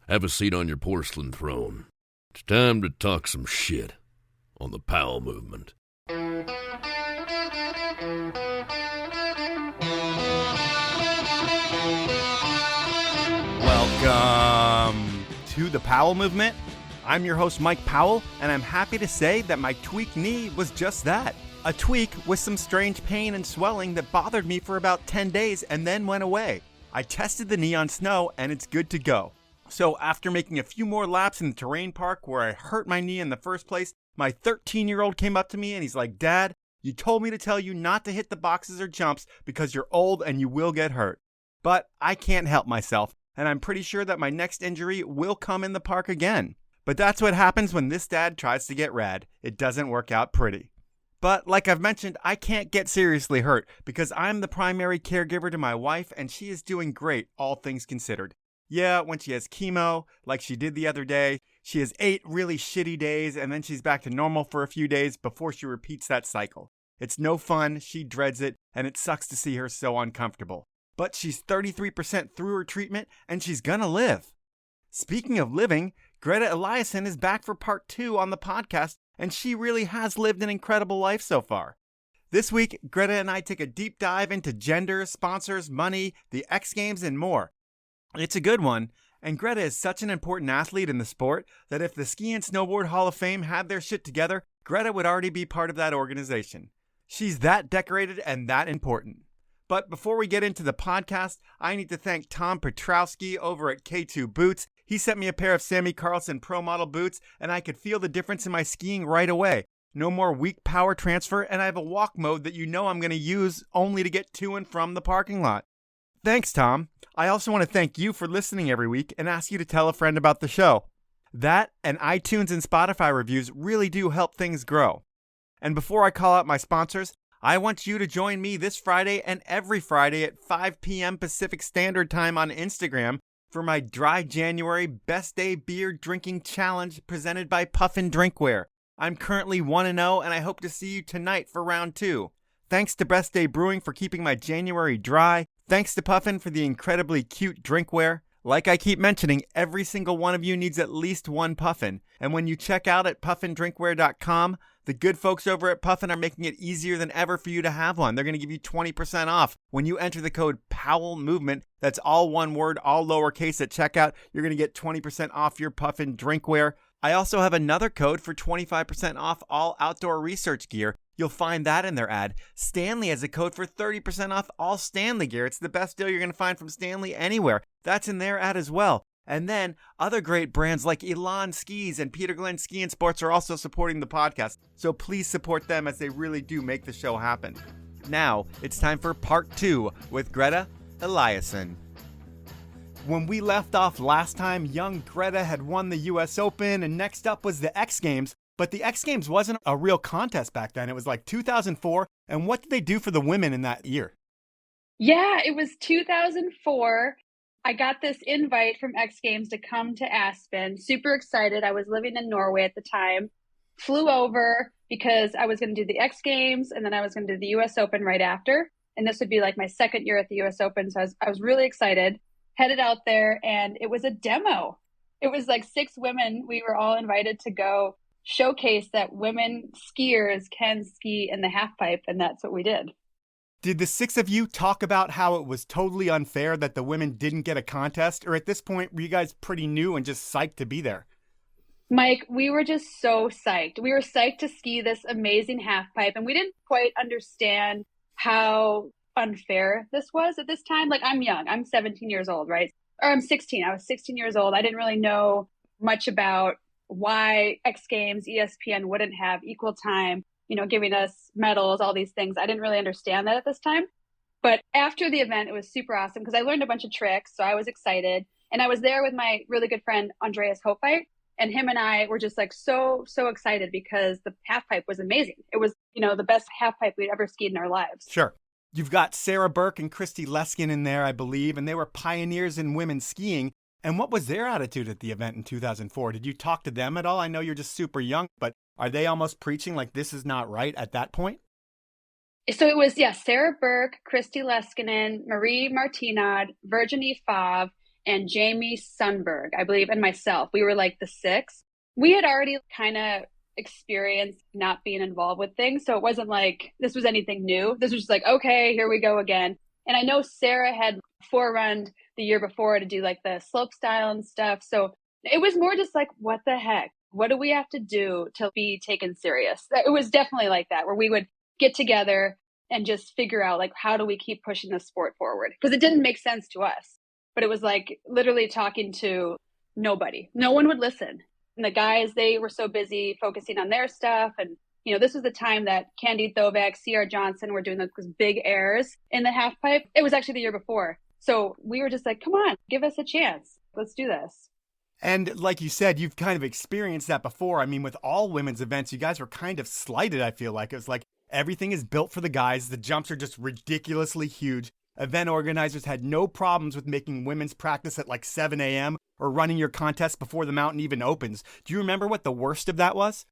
Have a seat on your porcelain throne. It's time to talk some shit on the Powell movement. Welcome to the Powell movement. I'm your host, Mike Powell, and I'm happy to say that my tweaked knee was just that. A tweak with some strange pain and swelling that bothered me for about 10 days and then went away. I tested the knee on snow and it's good to go. So after making a few more laps in the terrain park where I hurt my knee in the first place, my 13-year-old came up to me and he's like, "Dad, you told me to tell you not to hit the boxes or jumps because you're old and you will get hurt." But I can't help myself, and I'm pretty sure that my next injury will come in the park again. But that's what happens when this dad tries to get rad. It doesn't work out pretty. But like I've mentioned, I can't get seriously hurt because I'm the primary caregiver to my wife and she is doing great, all things considered. Yeah, when she has chemo, like she did the other day, she has 8 really shitty days and then she's back to normal for a few days before she repeats that cycle. It's no fun, she dreads it, and it sucks to see her so uncomfortable. But she's 33% through her treatment and she's gonna live. Speaking of living, Grete Eliassen is back for part 2 on the podcast, and she really has lived an incredible life so far. This week, Grete and I take a deep dive into gender, sponsors, money, the X Games, and more. It's a good one, and Grete is such an important athlete in the sport that if the Ski and Snowboard Hall of Fame had their shit together, Grete would already be part of that organization. She's that decorated and that important. But before we get into the podcast, I need to thank Tom Petrowski over at K2 Boots. He sent me a pair of Sammy Carlson Pro Model boots, and I could feel the difference in my skiing right away. No more weak power transfer, and I have a walk mode that you know I'm going to use only to get to and from the parking lot. Thanks, Tom. I also want to thank you for listening every week and ask you to tell a friend about the show. That and iTunes and Spotify reviews really do help things grow. And before I call out my sponsors, I want you to join me this Friday and every Friday at 5 p.m. Pacific Standard Time on Instagram for my Dry January Best Day Beer Drinking Challenge presented by Puffin Drinkware. I'm currently 1-0 and I hope to see you tonight for round 2. Thanks to Best Day Brewing for keeping my January dry. Thanks to Puffin for the incredibly cute drinkware. Like I keep mentioning, every single one of you needs at least one Puffin. And when you check out at puffindrinkware.com, the good folks over at Puffin are making it easier than ever for you to have one. They're going to give you 20% off when you enter the code Powell Movement. That's all one word, all lowercase at checkout. You're going to get 20% off your Puffin drinkware. I also have another code for 25% off all outdoor research gear. You'll find that in their ad. Stanley has a code for 30% off all Stanley gear. It's the best deal you're going to find from Stanley anywhere. That's in their ad as well. And then other great brands like Elan Skis and Peter Glenn Ski and Sports are also supporting the podcast. So please support them as they really do make the show happen. Now it's time for part 2 with Grete Eliassen. When we left off last time, young Grete had won the US Open and next up was the X Games. But the X Games wasn't a real contest back then. It was like 2004. And what did they do for the women in that year? Yeah, it was 2004. I got this invite from X Games to come to Aspen. Super excited. I was living in Norway at the time. Flew over because I was going to do the X Games and then I was going to do the US Open right after. And this would be like my second year at the US Open. So I was really excited. Headed out there and it was a demo. It was like 6 women. We were all invited to go showcase that women skiers can ski in the half pipe, and that's what we did. Did the 6 of you talk about how it was totally unfair that the women didn't get a contest, or at this point were you guys pretty new and just psyched to be there? Mike, we were just so psyched. We were psyched to ski this amazing half pipe, and we didn't quite understand how unfair this was at this time. Like, I'm young. I'm 17 years old, right? Or I'm 16. I was 16 years old. I didn't really know much about why X Games, ESPN wouldn't have equal time, giving us medals, all these things. I didn't really understand that at this time. But after the event, it was super awesome because I learned a bunch of tricks. So I was excited. And I was there with my really good friend, Andreas Hopeit. And him and I were just like so excited because the half pipe was amazing. It was, the best half pipe we'd ever skied in our lives. Sure. You've got Sarah Burke and Christy Leskin in there, I believe, and they were pioneers in women's skiing. And what was their attitude at the event in 2004? Did you talk to them at all? I know you're just super young, but are they almost preaching like this is not right at that point? So it was, Sarah Burke, Christy Leskinen, Marie Martinad, Virginie Favre, and Jamie Sundberg, I believe, and myself. We were like the six. We had already kind of experienced not being involved with things. So it wasn't like this was anything new. This was just like, okay, here we go again. And I know Sarah had forerunned the year before to do like the slope style and stuff. So it was more just like, what the heck? What do we have to do to be taken serious? It was definitely like that, where we would get together and just figure out like, how do we keep pushing the sport forward? Because it didn't make sense to us, but it was like literally talking to nobody. No one would listen. And the guys, they were so busy focusing on their stuff. And, you know, this was the time that Candy Thovak, C.R. Johnson were doing those big airs in the half pipe. It was actually the year before. So we were just like, come on, give us a chance. Let's do this. And like you said, you've kind of experienced that before. I mean, with all women's events, you guys were kind of slighted, I feel like. It was like everything is built for the guys. The jumps are just ridiculously huge. Event organizers had no problems with making women's practice at like 7 a.m. or running your contest before the mountain even opens. Do you remember what the worst of that was?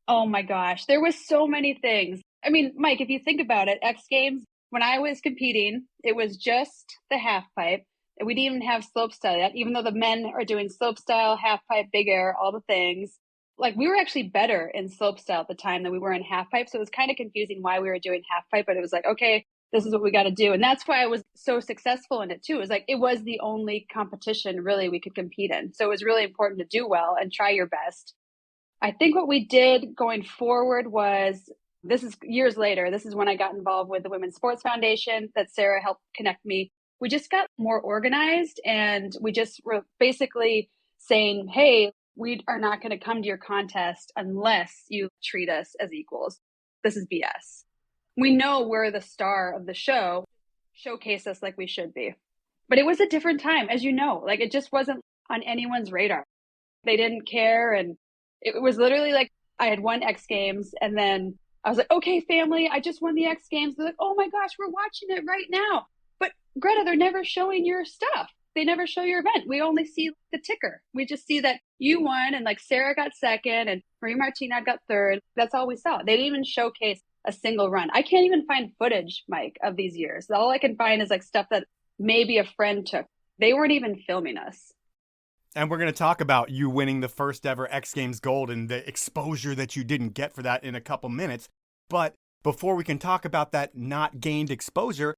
Oh my gosh, there was so many things. I mean, Mike, if you think about it, X Games, when I was competing, it was just the half pipe. We didn't even have slopestyle yet, even though the men are doing slopestyle, half pipe, big air, all the things. Like we were actually better in slopestyle at the time than we were in half pipe. So it was kind of confusing why we were doing half pipe, but it was like, okay, this is what we got to do. And that's why I was so successful in it too. It was like, it was the only competition really we could compete in. So it was really important to do well and try your best. I think what we did going forward was, this is years later, this is when I got involved with the Women's Sports Foundation that Sarah helped connect me. We just got more organized and we just were basically saying, hey, we are not going to come to your contest unless you treat us as equals. This is BS. We know we're the star of the show. Showcase us like we should be. But it was a different time, as you know, like it just wasn't on anyone's radar. They didn't care. And it was literally like I had won X Games and then I was like, okay, family, I just won the X Games. They're like, oh my gosh, we're watching it right now. But Greta, they're never showing your stuff. They never show your event. We only see the ticker. We just see that you won and like Sarah got second and Marie Martina got third. That's all we saw. They didn't even showcase a single run. I can't even find footage, Mike, of these years. All I can find is like stuff that maybe a friend took. They weren't even filming us. And we're going to talk about you winning the first ever X Games gold and the exposure that you didn't get for that in a couple minutes. But before we can talk about that not gained exposure,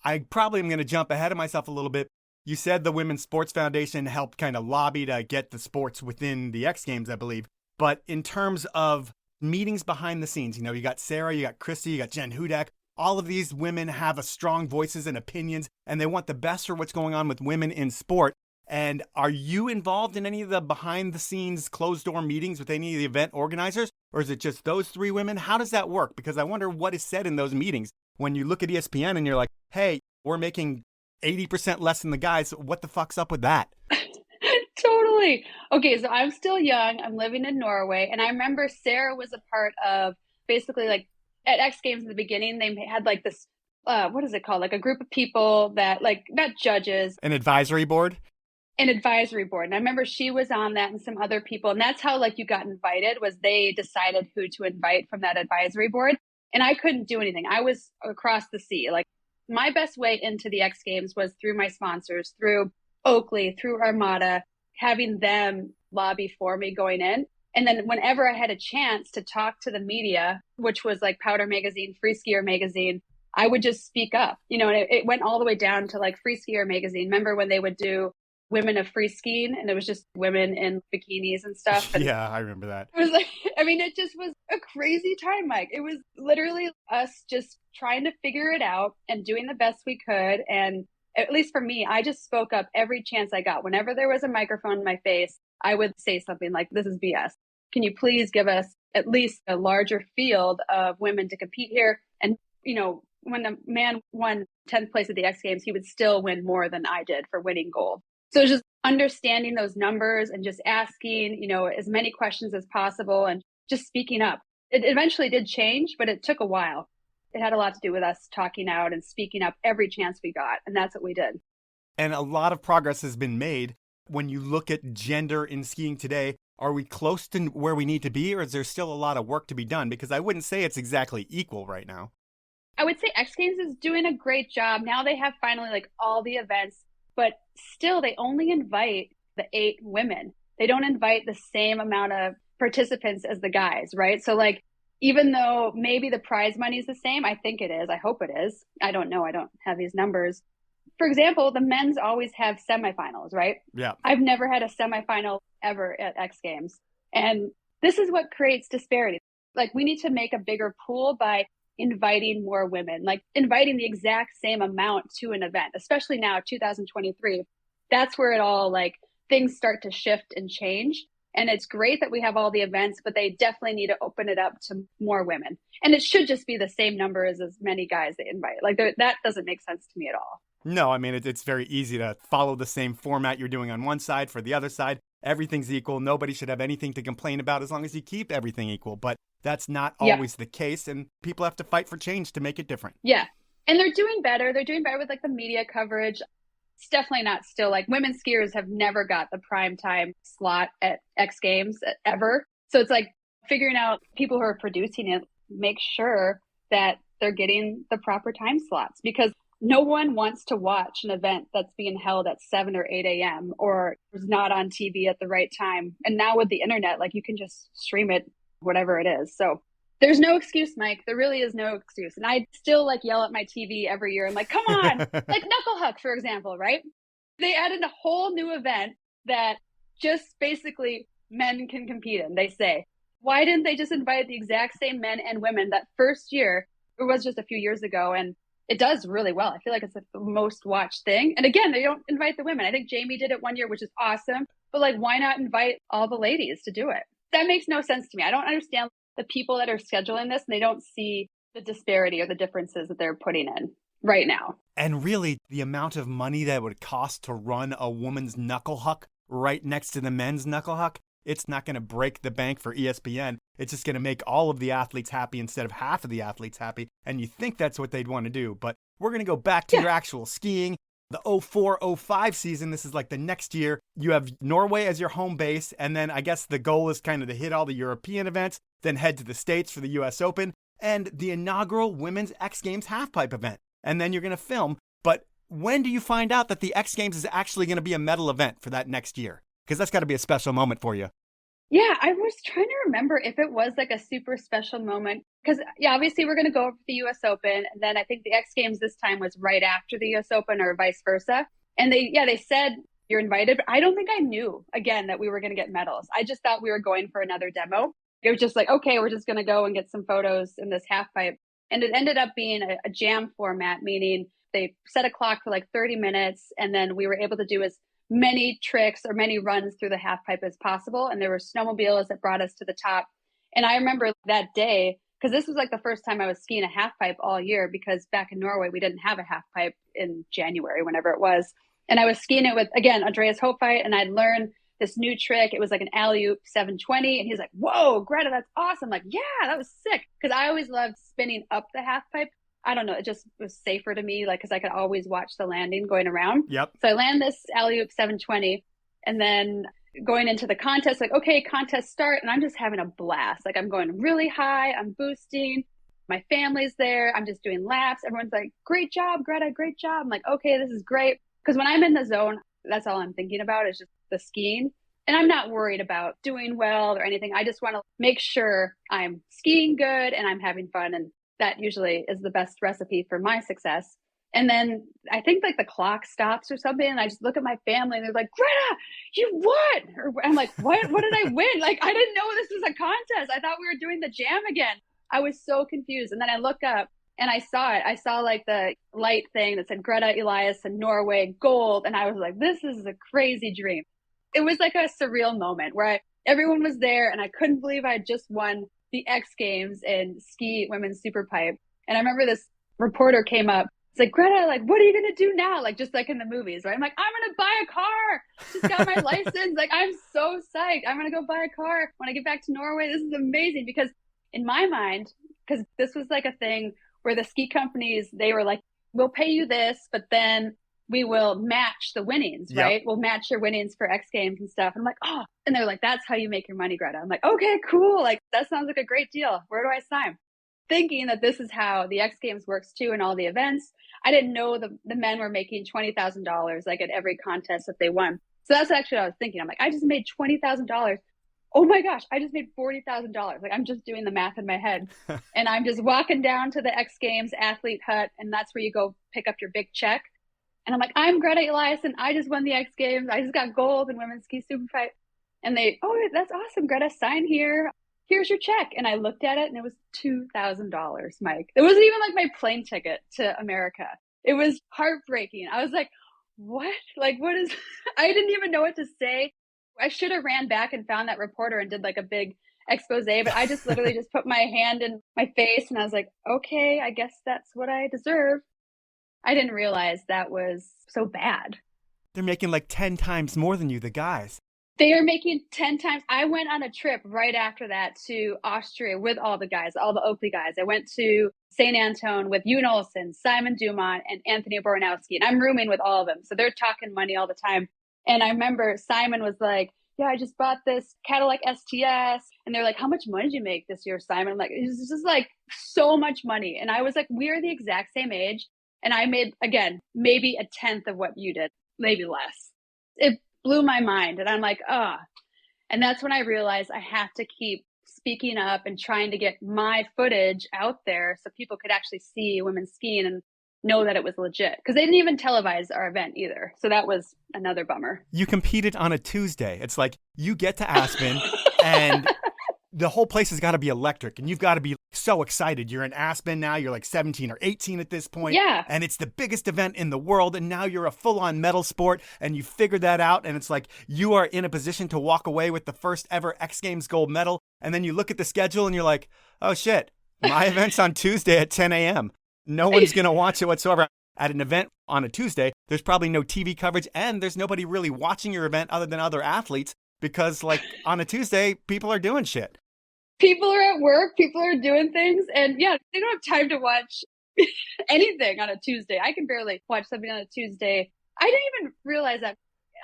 I probably am going to jump ahead of myself a little bit. You said the Women's Sports Foundation helped kind of lobby to get the sports within the X Games, I believe. But in terms of meetings behind the scenes, you know, you got Sarah, you got Christy, you got Jen Hudak. All of these women have a strong voices and opinions, and they want the best for what's going on with women in sport. And are you involved in any of the behind the scenes closed door meetings with any of the event organizers? Or is it just those three women? How does that work? Because I wonder what is said in those meetings. When you look at ESPN and you're like, hey, we're making 80% less than the guys. What the fuck's up with that? Totally. Okay, so I'm still young. I'm living in Norway. And I remember Sarah was a part of basically like at X Games in the beginning, they had like this, what is it called? Like a group of people that like, not judges. An advisory board? An advisory board. And I remember she was on that and some other people. And that's how like you got invited, was they decided who to invite from that advisory board. And I couldn't do anything. I was across the sea. Like my best way into the X Games was through my sponsors, through Oakley, through Armada, having them lobby for me going in. And then whenever I had a chance to talk to the media, which was like Powder Magazine, Free Skier Magazine, I would just speak up, you know, and it went all the way down to like Free Skier Magazine. Remember when they would do Women of Free Skiing and it was just women in bikinis and stuff. And yeah, I remember that. it was like, I mean, it just was a crazy time, Mike. It was literally us just trying to figure it out and doing the best we could. And at least for me, I just spoke up every chance I got. Whenever there was a microphone in my face, I would say something like, this is BS. Can you please give us at least a larger field of women to compete here? And, you know, when a man won 10th place at the X Games, he would still win more than I did for winning gold. So just understanding those numbers and just asking, you know, as many questions as possible and just speaking up. It eventually did change, but it took a while. It had a lot to do with us talking out and speaking up every chance we got. And that's what we did. And a lot of progress has been made. When you look at gender in skiing today, are we close to where we need to be, or is there still a lot of work to be done? Because I wouldn't say it's exactly equal right now. I would say X Games is doing a great job. Now they have finally like all the events, but still they only invite the 8 women. They don't invite the same amount of participants as the guys, right? So like, even though maybe the prize money is the same, I think it is. I hope it is. I don't know. I don't have these numbers. For example, the men's always have semifinals, right? Yeah. I've never had a semifinal ever at X Games. And this is what creates disparity. Like, we need to make a bigger pool by inviting more women, like inviting the exact same amount to an event, especially now, 2023. That's where it all, like, things start to shift and change. And it's great that we have all the events, but they definitely need to open it up to more women. And it should just be the same numbers as many guys they invite. Like, that doesn't make sense to me at all. No, I mean, it's very easy to follow the same format you're doing on one side for the other side. Everything's equal. Nobody should have anything to complain about as long as you keep everything equal. But that's not always the case. And people have to fight for change to make it different. Yeah. And they're doing better. They're doing better with like the media coverage. It's definitely not still like women skiers have never got the prime time slot at X Games ever. So it's like figuring out people who are producing it, make sure that they're getting the proper time slots, because no one wants to watch an event that's being held at 7 or 8 a.m. or is not on TV at the right time. And now with the internet, like, you can just stream it, whatever it is. So there's no excuse, Mike. There really is no excuse. And I still like yell at my TV every year. I'm like, come on, like Knuckle Huck, for example, right? They added a whole new event that just basically men can compete in, they say. Why didn't they just invite the exact same men and women that first year? It was just a few years ago. And it does really well. I feel like it's like the most watched thing. And again, they don't invite the women. I think Jamie did it one year, which is awesome. But like, why not invite all the ladies to do it? That makes no sense to me. I don't understand the people that are scheduling this, and they don't see the disparity or the differences that they're putting in right now. And really, the amount of money that it would cost to run a woman's knuckle huck right next to the men's knuckle huck, it's not going to break the bank for ESPN. It's just going to make all of the athletes happy instead of half of the athletes happy. And you think that's what they'd want to do. But we're going to go back to your actual skiing. The 04-05 season, this is like the next year. You have Norway as your home base. And then I guess the goal is kind of to hit all the European events, then head to the States for the US Open and the inaugural Women's X Games halfpipe event. And then you're going to film. But when do you find out that the X Games is actually going to be a medal event for that next year? Because that's got to be a special moment for you. Yeah, I was trying to remember if it was like a super special moment. Because, yeah, obviously we're going to go over the US Open. And then I think the X Games this time was right after the US Open or vice versa. And they said you're invited. But I don't think I knew, again, that we were going to get medals. I just thought we were going for another demo. It was just like, okay, we're just going to go and get some photos in this half pipe. And it ended up being a jam format, meaning they set a clock for like 30 minutes. And then we were able to do as many tricks or many runs through the half pipe as possible. And there were snowmobiles that brought us to the top. And I remember that day, because this was like the first time I was skiing a half pipe all year, because back in Norway, we didn't have a half pipe in January, whenever it was. And I was skiing it with, again, Andreas Hopfight, and I'd learned this new trick. It was like an alley-oop 720. And he's like, whoa, Greta, that's awesome. Like, yeah, that was sick. Because I always loved spinning up the half pipe. I don't know. It just was safer to me, like, because I could always watch the landing going around. Yep. So I land this alley-oop 720, and then going into the contest, like, okay, contest start, and I'm just having a blast. Like, I'm going really high. I'm boosting. My family's there. I'm just doing laps. Everyone's like, great job, Greta, great job. I'm like, okay, this is great. Because when I'm in the zone, that's all I'm thinking about is just the skiing. And I'm not worried about doing well or anything. I just want to make sure I'm skiing good and I'm having fun. And that usually is the best recipe for my success. And then I think like the clock stops or something. And I just look at my family and they're like, Greta, you won. Or I'm like, what did I win? Like, I didn't know this was a contest. I thought we were doing the jam again. I was so confused. And then I look up and I saw it. I saw like the light thing that said Grete Eliassen, Norway, gold. And I was like, this is a crazy dream. It was like a surreal moment where everyone was there and I couldn't believe I had just won the X Games in ski women's superpipe. And I remember this reporter came up. It's like, Greta, like, what are you going to do now? Like, just like in the movies, right? I'm like, I'm going to buy a car. Just got my license. Like, I'm so psyched. I'm going to go buy a car when I get back to Norway. This is amazing. Because in my mind, because this was like a thing where the ski companies, they were like, we'll pay you this, but then we will match the winnings, right? Yep. We'll match your winnings for X Games and stuff. I'm like, oh, and they're like, that's how you make your money, Greta. I'm like, okay, cool. Like, that sounds like a great deal. Where do I sign? thinking that this is how the X Games works too and all the events. I didn't know the men were making $20,000 like at every contest that they won. So that's actually what I was thinking. I'm like, I just made $20,000. Oh my gosh, I just made $40,000. Like, I'm just doing the math in my head. And I'm just walking down to the X Games athlete hut, and that's where you go pick up your big check. And I'm like, I'm Grete Eliassen. I just won the X Games. I just got gold in women's ski superfight. And they, oh, that's awesome, Greta, sign here. Here's your check. And I looked at it, and it was $2,000, Mike. It wasn't even like my plane ticket to America. It was heartbreaking. I was like, what? Like, what is, I didn't even know what to say. I should have ran back and found that reporter and did like a big expose, but I just literally just put my hand in my face and I was like, okay, I guess that's what I deserve. I didn't realize that was so bad. They're making like 10 times more than you, the guys. They are making 10 times. I went on a trip right after that to Austria with all the guys, all the Oakley guys. I went to St. Anton with Ewan Olsen, Simon Dumont, and Anthony Boronowski. And I'm rooming with all of them. So they're talking money all the time. And I remember Simon was like, yeah, I just bought this Cadillac STS. And they're like, how much money did you make this year, Simon? I'm like, it's just like so much money. And I was like, we are the exact same age. And I made, again, maybe a tenth of what you did, maybe less. It blew my mind. And I'm like, and that's when I realized I have to keep speaking up and trying to get my footage out there so people could actually see women skiing and know that it was legit, because they didn't even televise our event either. So that was another bummer. You competed on a Tuesday. It's like you get to Aspen and the whole place has got to be electric and you've got to be so excited. You're in Aspen now. You're like 17 or 18 at this point. Yeah. And it's the biggest event in the world. And now you're a full-on medal sport and you figured that out. And it's like you are in a position to walk away with the first ever X Games gold medal. And then you look at the schedule and you're like, oh shit, my event's on Tuesday at 10 a.m. No one's going to watch it whatsoever. At an event on a Tuesday, there's probably no TV coverage and there's nobody really watching your event other than other athletes because like on a Tuesday, people are doing shit. People are at work, people are doing things, and yeah, they don't have time to watch anything on a Tuesday. I can barely watch something on a Tuesday. I didn't even realize that.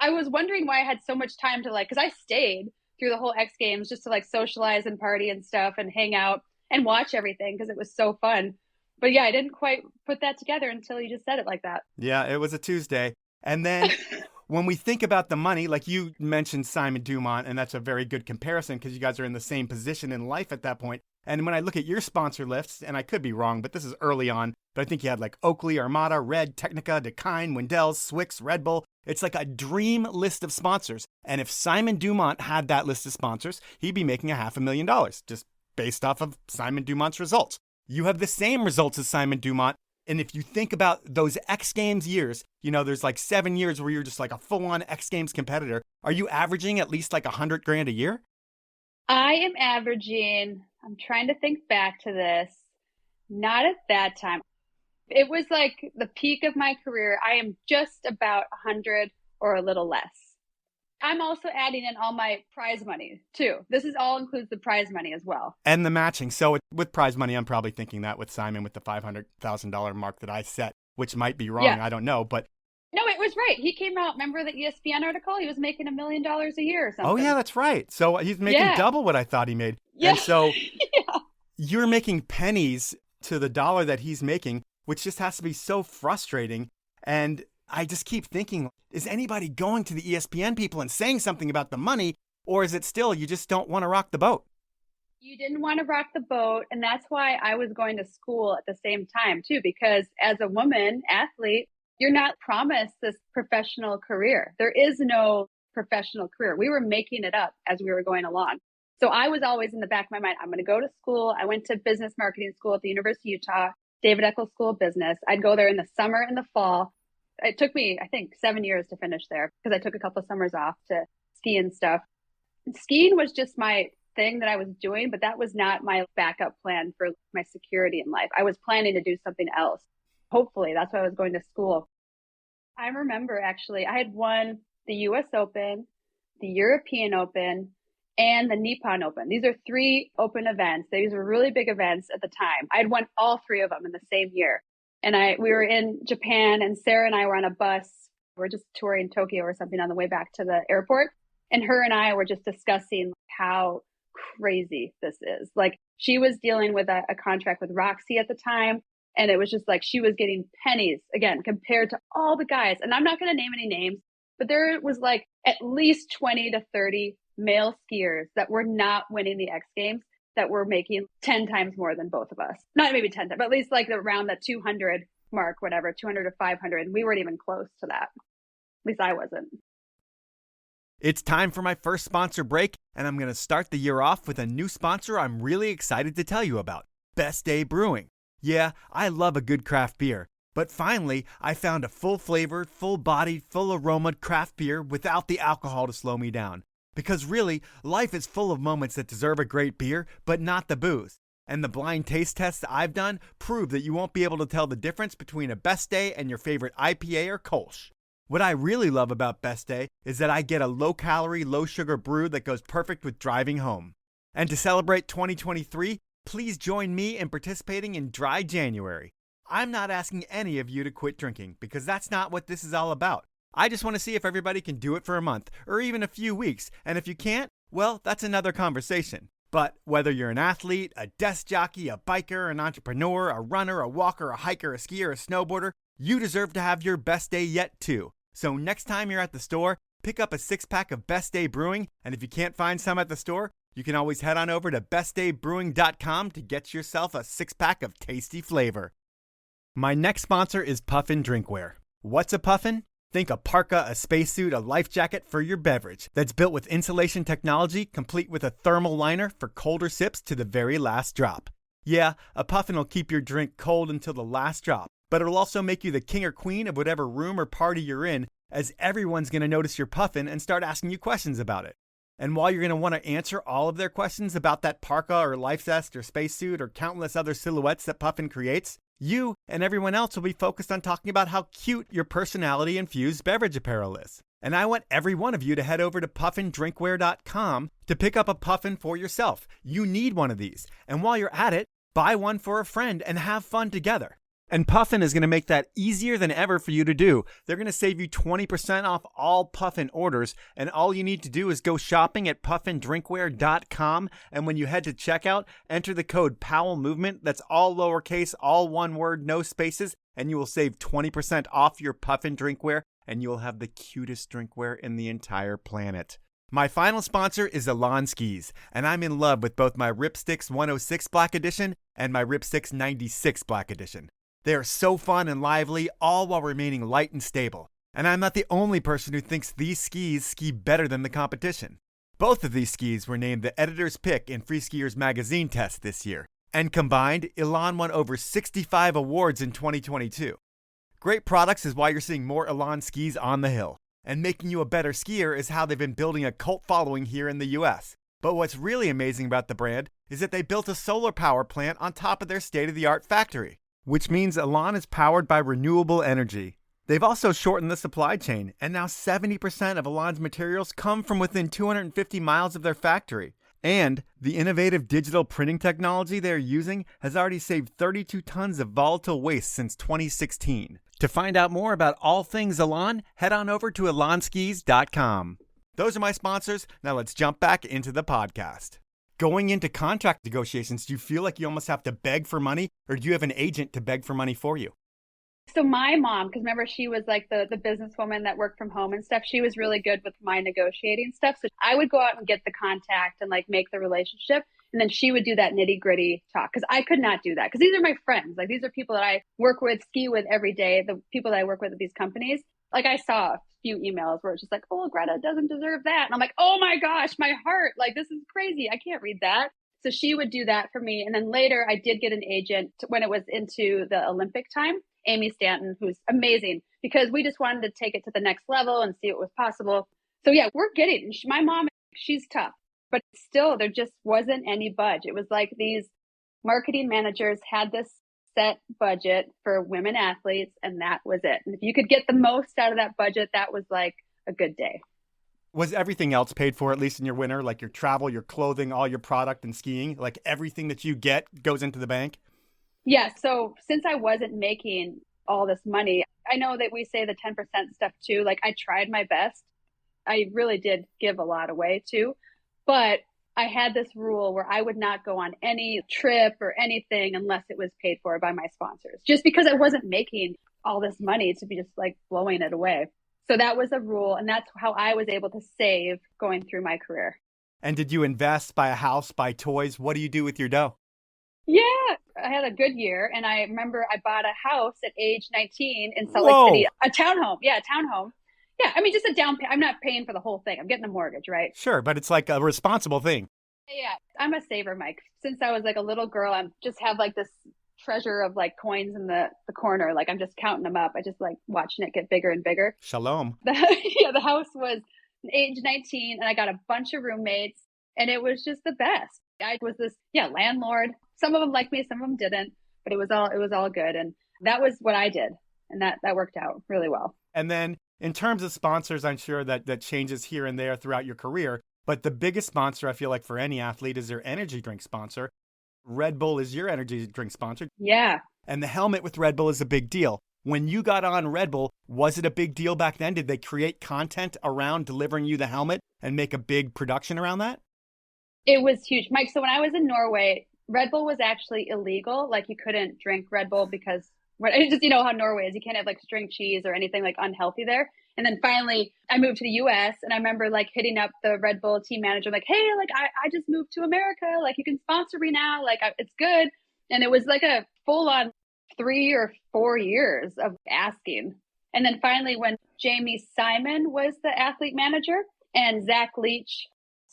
I was wondering why I had so much time to like, because I stayed through the whole X Games just to like socialize and party and stuff and hang out and watch everything because it was so fun. But yeah, I didn't quite put that together until you just said it like that. Yeah, it was a Tuesday. And then when we think about the money, like you mentioned Simon Dumont, and that's a very good comparison because you guys are in the same position in life at that point. And when I look at your sponsor lists, and I could be wrong, but this is early on, but I think you had like Oakley, Armada, Red, Technica, Dakine, Wendell's, Swix, Red Bull. It's like a dream list of sponsors. And if Simon Dumont had that list of sponsors, he'd be making $500,000 just based off of Simon Dumont's results. You have the same results as Simon Dumont. And if you think about those X Games years, you know, there's like 7 years where you're just like a full-on X Games competitor. Are you averaging at least like $100,000 a year? I am averaging, I'm trying to think back to this, not at that time. It was like the peak of my career. I am just about 100 or a little less. I'm also adding in all my prize money too. This is all includes the prize money as well. And the matching. So with prize money, I'm probably thinking that with Simon with the $500,000 mark that I set, which might be wrong. Yeah. I don't know, but. No, it was right. He came out. Remember the ESPN article? He was making $1 million a year or something. Oh yeah, that's right. So he's making double what I thought he made. Yeah. And so you're making pennies to the dollar that he's making, which just has to be so frustrating. And I just keep thinking, is anybody going to the ESPN people and saying something about the money, or is it still you just don't want to rock the boat? You didn't want to rock the boat, and that's why I was going to school at the same time, too, because as a woman athlete, you're not promised this professional career. There is no professional career. We were making it up as we were going along. So I was always in the back of my mind, I'm going to go to school. I went to business marketing school at the University of Utah, David Eccles School of Business. I'd go there in the summer and the fall. It took me, I think, 7 years to finish there because I took a couple of summers off to ski and stuff. Skiing was just my thing that I was doing, but that was not my backup plan for my security in life. I was planning to do something else. Hopefully, that's why I was going to school. I remember actually, I had won the US Open, the European Open, and the Nippon Open. These are 3 open events. These were really big events at the time. I'd won all 3 of them in the same year. And we were in Japan, and Sarah and I were on a bus. We were just touring Tokyo or something on the way back to the airport. And her and I were just discussing how crazy this is. Like, she was dealing with a contract with Roxy at the time. And it was just like, she was getting pennies again, compared to all the guys. And I'm not going to name any names, but there was like at least 20 to 30 male skiers that were not winning the X Games that were making 10 times more than both of us. Not maybe 10 times, but at least like around that 200 mark, whatever, 200 to 500. And we weren't even close to that. At least I wasn't. It's time for my first sponsor break, and I'm going to start the year off with a new sponsor I'm really excited to tell you about, Best Day Brewing. Yeah, I love a good craft beer, but finally, I found a full-flavored, full-bodied, full-aromaed craft beer without the alcohol to slow me down. Because really, life is full of moments that deserve a great beer, but not the booze. And the blind taste tests I've done prove that you won't be able to tell the difference between a Best Day and your favorite IPA or Kolsch. What I really love about Best Day is that I get a low-calorie, low-sugar brew that goes perfect with driving home. And to celebrate 2023, please join me in participating in Dry January. I'm not asking any of you to quit drinking, because that's not what this is all about. I just want to see if everybody can do it for a month, or even a few weeks, and if you can't, well, that's another conversation. But whether you're an athlete, a desk jockey, a biker, an entrepreneur, a runner, a walker, a hiker, a skier, a snowboarder, you deserve to have your best day yet too. So next time you're at the store, pick up a 6-pack of Best Day Brewing, and if you can't find some at the store, you can always head on over to bestdaybrewing.com to get yourself a 6-pack of tasty flavor. My next sponsor is Puffin Drinkware. What's a puffin? Think a parka, a spacesuit, a life jacket for your beverage that's built with insulation technology, complete with a thermal liner for colder sips to the very last drop. Yeah, a puffin will keep your drink cold until the last drop, but it'll also make you the king or queen of whatever room or party you're in, as everyone's going to notice your puffin and start asking you questions about it. And while you're going to want to answer all of their questions about that parka or life vest or spacesuit or countless other silhouettes that Puffin creates, you and everyone else will be focused on talking about how cute your personality-infused beverage apparel is. And I want every one of you to head over to puffindrinkware.com to pick up a puffin for yourself. You need one of these. And while you're at it, buy one for a friend and have fun together. And Puffin is going to make that easier than ever for you to do. They're going to save you 20% off all Puffin orders, and all you need to do is go shopping at puffindrinkware.com, and when you head to checkout, enter the code POWELMOVEMENT, that's all lowercase, all one word, no spaces, and you will save 20% off your Puffin drinkware, and you will have the cutest drinkware in the entire planet. My final sponsor is Elan Skis, and I'm in love with both my Ripsticks 106 Black Edition and my Ripsticks 96 Black Edition. They are so fun and lively, all while remaining light and stable. And I'm not the only person who thinks these skis ski better than the competition. Both of these skis were named the editor's pick in Free Skiers magazine test this year. And combined, Elan won over 65 awards in 2022. Great products is why you're seeing more Elan skis on the hill. And making you a better skier is how they've been building a cult following here in the US. But what's really amazing about the brand is that they built a solar power plant on top of their state-of-the-art factory, which means Elan is powered by renewable energy. They've also shortened the supply chain, and now 70% of Elan's materials come from within 250 miles of their factory. And the innovative digital printing technology they're using has already saved 32 tons of volatile waste since 2016. To find out more about all things Elan, head on over to elanskis.com. Those are my sponsors. Now let's jump back into the podcast. Going into contract negotiations, do you feel like you almost have to beg for money, or do you have an agent to beg for money for you? So my mom, because remember, she was like the businesswoman that worked from home and stuff. She was really good with my negotiating stuff. So I would go out and get the contact and like make the relationship. And then she would do that nitty gritty talk, because I could not do that, because these are my friends. Like, these are people that I work with, ski with every day. The people that I work with at these companies. Like, I saw a few emails where it's just like, oh, Greta doesn't deserve that. And I'm like, oh my gosh, my heart, like, this is crazy. I can't read that. So she would do that for me. And then later I did get an agent when it was into the Olympic time, Amy Stanton, who's amazing, because we just wanted to take it to the next level and see what was possible. So yeah, we're getting, my mom, she's tough, but still there just wasn't any budge. It was like these marketing managers had this set budget for women athletes, and that was it. And if you could get the most out of that budget, that was like a good day. Was everything else paid for, at least in your winter, like your travel, your clothing, all your product and skiing, like everything that you get goes into the bank? Yeah. So since I wasn't making all this money, I know that we say the 10% stuff too. Like, I tried my best. I really did give a lot away too, but I had this rule where I would not go on any trip or anything unless it was paid for by my sponsors, just because I wasn't making all this money to be just like blowing it away. So that was a rule. And that's how I was able to save going through my career. And did you invest, buy a house, buy toys? What do you do with your dough? Yeah, I had a good year. And I remember I bought a house at age 19 in Salt Lake City, a townhome. Yeah, a townhome. Yeah, I mean, just a down payment. I'm not paying for the whole thing. I'm getting a mortgage, right? Sure, but it's like a responsible thing. Yeah, I'm a saver, Mike. Since I was like a little girl, I just have like this treasure of like coins in the corner. Like I'm just counting them up. I just like watching it get bigger and bigger. Shalom. The house was age 19 and I got a bunch of roommates and it was just the best. I was this, landlord. Some of them liked me, some of them didn't, but it was all good. And that was what I did. And that worked out really well. And then in terms of sponsors, I'm sure that changes here and there throughout your career. But the biggest sponsor, I feel like for any athlete, is their energy drink sponsor. Red Bull is your energy drink sponsor. Yeah. And the helmet with Red Bull is a big deal. When you got on Red Bull, was it a big deal back then? Did they create content around delivering you the helmet and make a big production around that? It was huge, Mike. So when I was in Norway, Red Bull was actually illegal. Like you couldn't drink Red Bull because just, how Norway is. You can't have like string cheese or anything like unhealthy there. And then finally I moved to the US and I remember like hitting up the Red Bull team manager, like, hey, like I just moved to America. Like you can sponsor me now. Like it's good. And it was like a full on 3 or 4 years of asking. And then finally when Jamie Simon was the athlete manager and Zach Leach,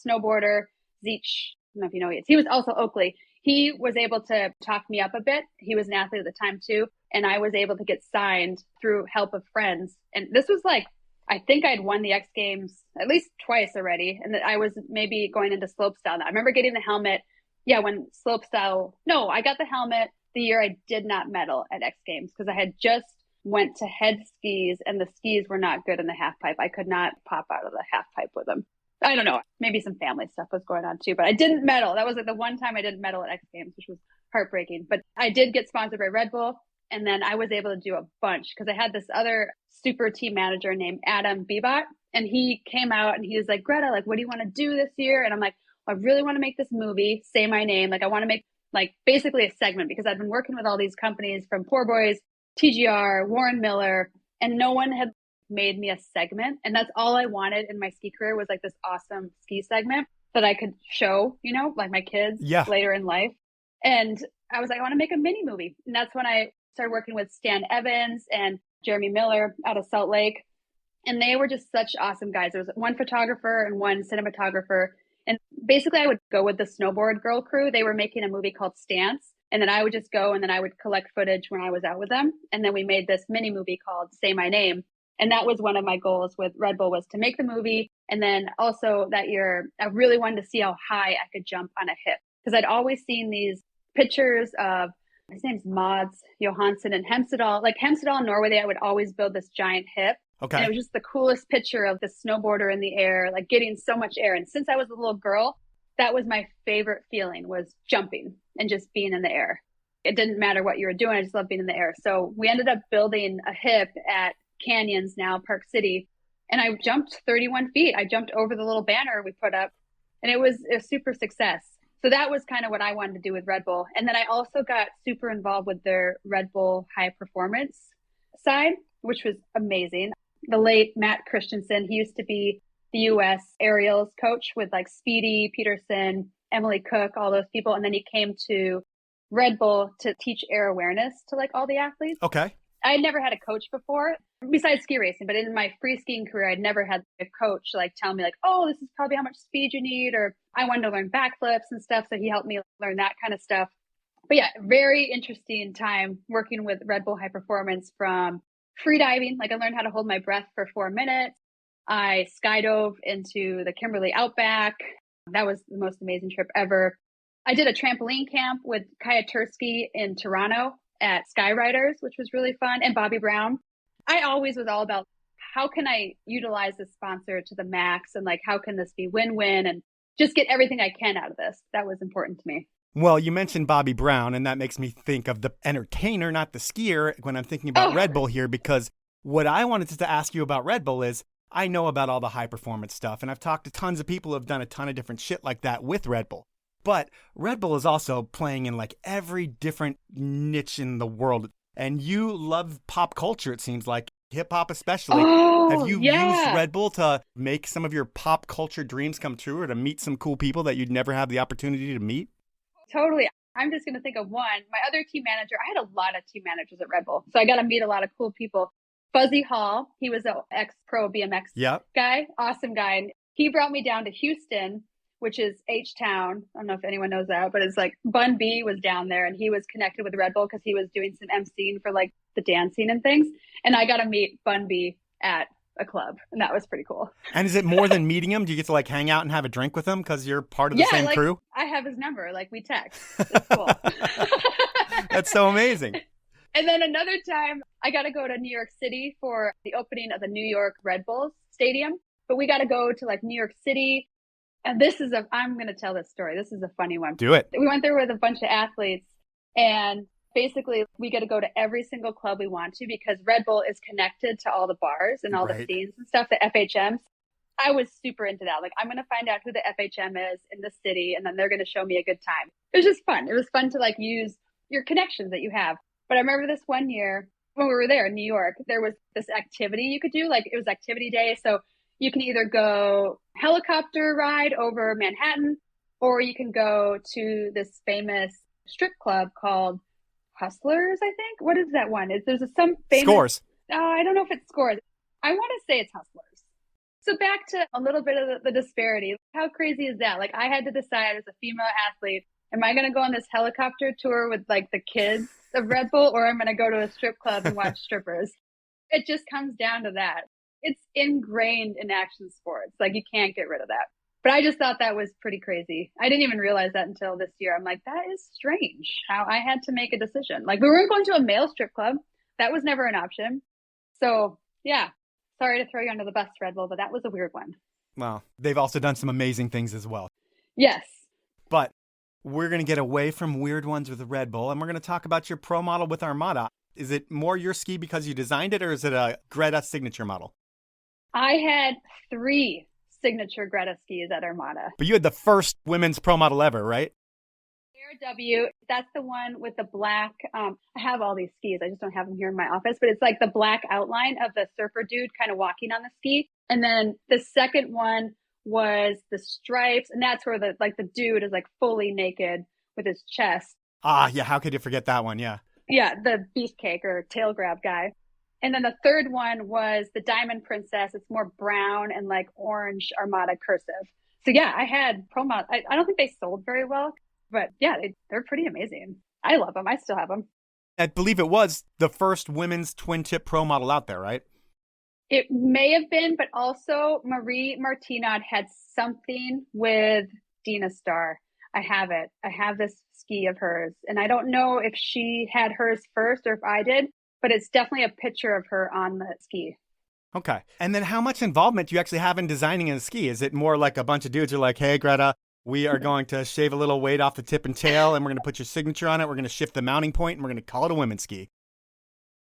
snowboarder, Zeech, I don't know if you know he was also Oakley. He was able to talk me up a bit. He was an athlete at the time too. And I was able to get signed through help of friends. And this was like, I think I'd won the X Games at least twice already. And that I was maybe going into slopestyle now. I remember getting the helmet. Yeah, when I got the helmet the year I did not medal at X Games because I had just went to head skis and the skis were not good in the half pipe. I could not pop out of the half pipe with them. I don't know. Maybe some family stuff was going on too, but I didn't medal. That was like the one time I didn't medal at X Games, which was heartbreaking. But I did get sponsored by Red Bull. And then I was able to do a bunch because I had this other super team manager named Adam Bebot. And he came out and he was like, Greta, like, what do you want to do this year? And I'm like, I really want to make this movie, Say My Name. Like, I want to make like basically a segment because I've been working with all these companies from Poor Boys, TGR, Warren Miller, and no one had made me a segment. And that's all I wanted in my ski career was like this awesome ski segment that I could show, like my kids later in life. And I was like, I want to make a mini movie. And that's when I started working with Stan Evans and Jeremy Miller out of Salt Lake. And they were just such awesome guys. There was one photographer and one cinematographer. And basically I would go with the snowboard girl crew. They were making a movie called Stance. And then I would just go and then I would collect footage when I was out with them. And then we made this mini movie called Say My Name. And that was one of my goals with Red Bull was to make the movie. And then also that year, I really wanted to see how high I could jump on a hip. Because I'd always seen these pictures of, his name's Mads Johansson and Hemsedal. Like Hemsedal in Norway, I would always build this giant hip. Okay. And it was just the coolest picture of the snowboarder in the air, like getting so much air. And since I was a little girl, that was my favorite feeling was jumping and just being in the air. It didn't matter what you were doing. I just loved being in the air. So we ended up building a hip at Canyons now, Park City. And I jumped 31 feet. I jumped over the little banner we put up and it was a super success. So that was kind of what I wanted to do with Red Bull. And then I also got super involved with their Red Bull high performance side, which was amazing. The late Matt Christensen, he used to be the US aerials coach with like Speedy, Peterson, Emily Cook, all those people. And then he came to Red Bull to teach air awareness to like all the athletes. Okay. I had never had a coach before besides ski racing, but in my free skiing career, I'd never had a coach like tell me like, oh, this is probably how much speed you need, or I wanted to learn backflips and stuff. So he helped me learn that kind of stuff. But yeah, very interesting time working with Red Bull High Performance from free diving. Like I learned how to hold my breath for 4 minutes. I skydove into the Kimberley Outback. That was the most amazing trip ever. I did a trampoline camp with Kaya Tursky in Toronto at Skyriders, which was really fun, and Bobby Brown. I always was all about how can I utilize this sponsor to the max and like how can this be win-win and just get everything I can out of this. That was important to me. Well, you mentioned Bobby Brown, and that makes me think of the entertainer, not the skier, when I'm thinking about Red Bull here, because what I wanted to ask you about Red Bull is I know about all the high performance stuff, and I've talked to tons of people who have done a ton of different shit like that with Red Bull. But Red Bull is also playing in like every different niche in the world. And you love pop culture, it seems like, hip hop especially. Have you used Red Bull to make some of your pop culture dreams come true or to meet some cool people that you'd never have the opportunity to meet? Totally. I'm just going to think of one. My other team manager, I had a lot of team managers at Red Bull. So I got to meet a lot of cool people. Fuzzy Hall, he was an ex-pro BMX guy, awesome guy. And he brought me down to Houston, which is H-Town. I don't know if anyone knows that, but it's like Bun B was down there and he was connected with Red Bull because he was doing some emceeing for like the dancing and things. And I got to meet Bun B at a club, and that was pretty cool. And is it more than meeting him? Do you get to like hang out and have a drink with him because you're part of the same crew? I have his number. Like we text. It's cool. That's so amazing. And then another time, I got to go to New York City for the opening of the New York Red Bull Stadium. But we got to go to like New York City. And I'm going to tell this story. This is a funny one. Do it. We went there with a bunch of athletes. And basically, we get to go to every single club we want to because Red Bull is connected to all the bars and all the scenes and stuff, the FHMs. I was super into that. Like, I'm going to find out who the FHM is in the city, and then they're going to show me a good time. It was just fun. It was fun to like use your connections that you have. But I remember this one year when we were there in New York, there was this activity you could do. Like it was activity day. So you can either go helicopter ride over Manhattan, or you can go to this famous strip club called Hustlers, I think. What is that one? There's some famous... Scores. I don't know if it's Scores. I want to say it's Hustlers. So back to a little bit of the disparity. How crazy is that? Like I had to decide as a female athlete, am I going to go on this helicopter tour with like the kids of Red Bull, or I'm going to go to a strip club and watch strippers? It just comes down to that. It's ingrained in action sports. Like you can't get rid of that. But I just thought that was pretty crazy. I didn't even realize that until this year. I'm like, that is strange how I had to make a decision. Like we weren't going to a male strip club. That was never an option. So yeah, sorry to throw you under the bus, Red Bull, but that was a weird one. Well, they've also done some amazing things as well. Yes. But we're going to get away from weird ones with Red Bull, and we're going to talk about your pro model with Armada. Is it more your ski because you designed it, or is it a Grete signature model? I had 3 signature Grete skis at Armada. But you had the first women's pro model ever, right? W, that's the one with the black, I have all these skis. I just don't have them here in my office, but it's like the black outline of the surfer dude kind of walking on the ski. And then the second one was the stripes. And that's where the dude is like fully naked with his chest. Ah, yeah. How could you forget that one? Yeah. Yeah. The beefcake or tail grab guy. And then the third one was the Diamond Princess. It's more brown and like orange Armada cursive. So yeah, I had pro model. I don't think they sold very well, but yeah, they're pretty amazing. I love them. I still have them. I believe it was the first women's twin tip pro model out there, right? It may have been, but also Marie Martinot had something with Dina Star. I have it. I have this ski of hers, and I don't know if she had hers first or if I did, but it's definitely a picture of her on the ski. Okay. And then how much involvement do you actually have in designing a ski? Is it more like a bunch of dudes are like, hey, Grete, we are going to shave a little weight off the tip and tail, and we're going to put your signature on it. We're going to shift the mounting point, and we're going to call it a women's ski.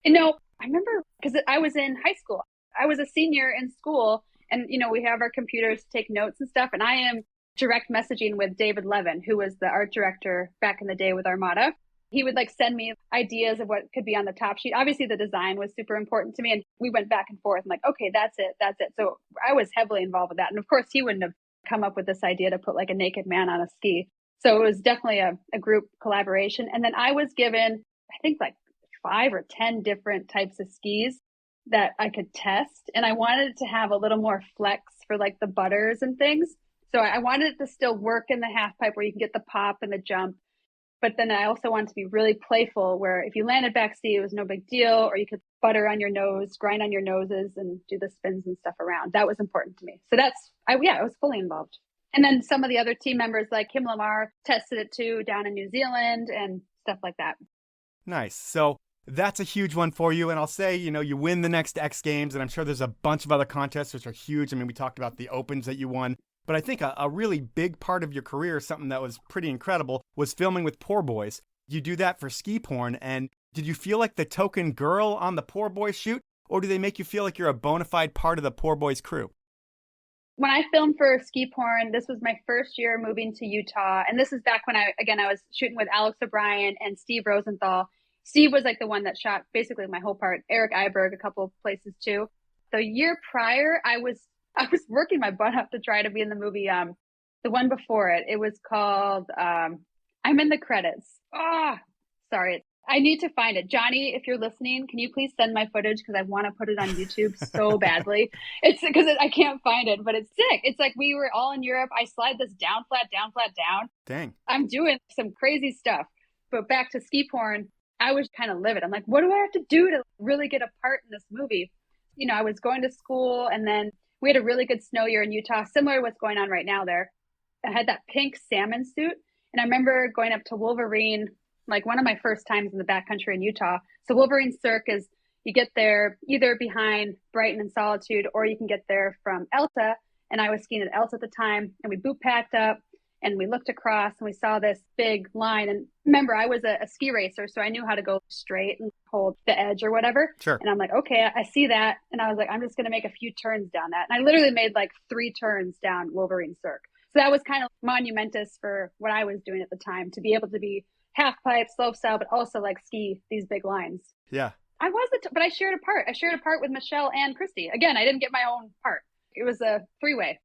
You know, I remember because I was in high school. I was a senior in school, and, you know, we have our computers to take notes and stuff, and I am direct messaging with David Levin, who was the art director back in the day with Armada. He would like send me ideas of what could be on the top sheet. Obviously, the design was super important to me, and we went back and forth. I'm like, okay, that's it. So I was heavily involved with that. And of course, he wouldn't have come up with this idea to put like a naked man on a ski. So it was definitely a group collaboration. And then I was given, I think like 5 or 10 different types of skis that I could test. And I wanted it to have a little more flex for like the butters and things. So I wanted it to still work in the half pipe where you can get the pop and the jump. But then I also wanted to be really playful where if you landed backseat, it was no big deal, or you could butter on your nose, grind on your noses and do the spins and stuff around. That was important to me. So I was fully involved. And then some of the other team members like Kim Lamar tested it too down in New Zealand and stuff like that. Nice. So that's a huge one for you. And I'll say, you know, you win the next X Games, and I'm sure there's a bunch of other contests which are huge. I mean, we talked about the Opens that you won. But I think a really big part of your career, something that was pretty incredible, was filming with Poor Boys. You do that for ski porn. And did you feel like the token girl on the Poor Boys shoot? or do they make you feel like you're a bona fide part of the poor boys crew? When I filmed for Ski Porn, this was my first year moving to Utah. And this is back when I was shooting with Alex O'Brien and Steve Rosenthal. Steve was like the one that shot basically my whole part. Eric Iberg, a couple of places too. The year prior, I was working my butt off to try to be in the movie. The one before it, it was called, I'm in the credits. Sorry. I need to find it. Johnny, if you're listening, can you please send my footage? Because I want to put it on YouTube so badly. It's because I can't find it, but it's sick. It's like we were all in Europe. I slide this down, flat, down, flat, down. Dang. I'm doing some crazy stuff. But back to Ski Porn, I was kind of livid. I'm like, what do I have to do to really get a part in this movie? You know, I was going to school, and then we had a really good snow year in Utah, similar to what's going on right now there. I had that pink salmon suit. And I remember going up to Wolverine, like one of my first times in the backcountry in Utah. So Wolverine Cirque is, you get there either behind Brighton and Solitude, or you can get there from Elta. And I was skiing at Elta at the time, and we boot packed up and we looked across and we saw this big line. And remember, I was a ski racer, so I knew how to go straight and hold the edge or whatever. Sure. And I'm like, okay, I see that. And I was like, I'm just going to make a few turns down that. And I literally made like 3 turns down Wolverine Cirque. So that was kind of monumentous for what I was doing at the time, to be able to be half pipe, slopestyle, but also like ski these big lines. Yeah. I was, but I shared a part. I shared a part with Michelle and Christy. Again, I didn't get my own part. It was a 3-way.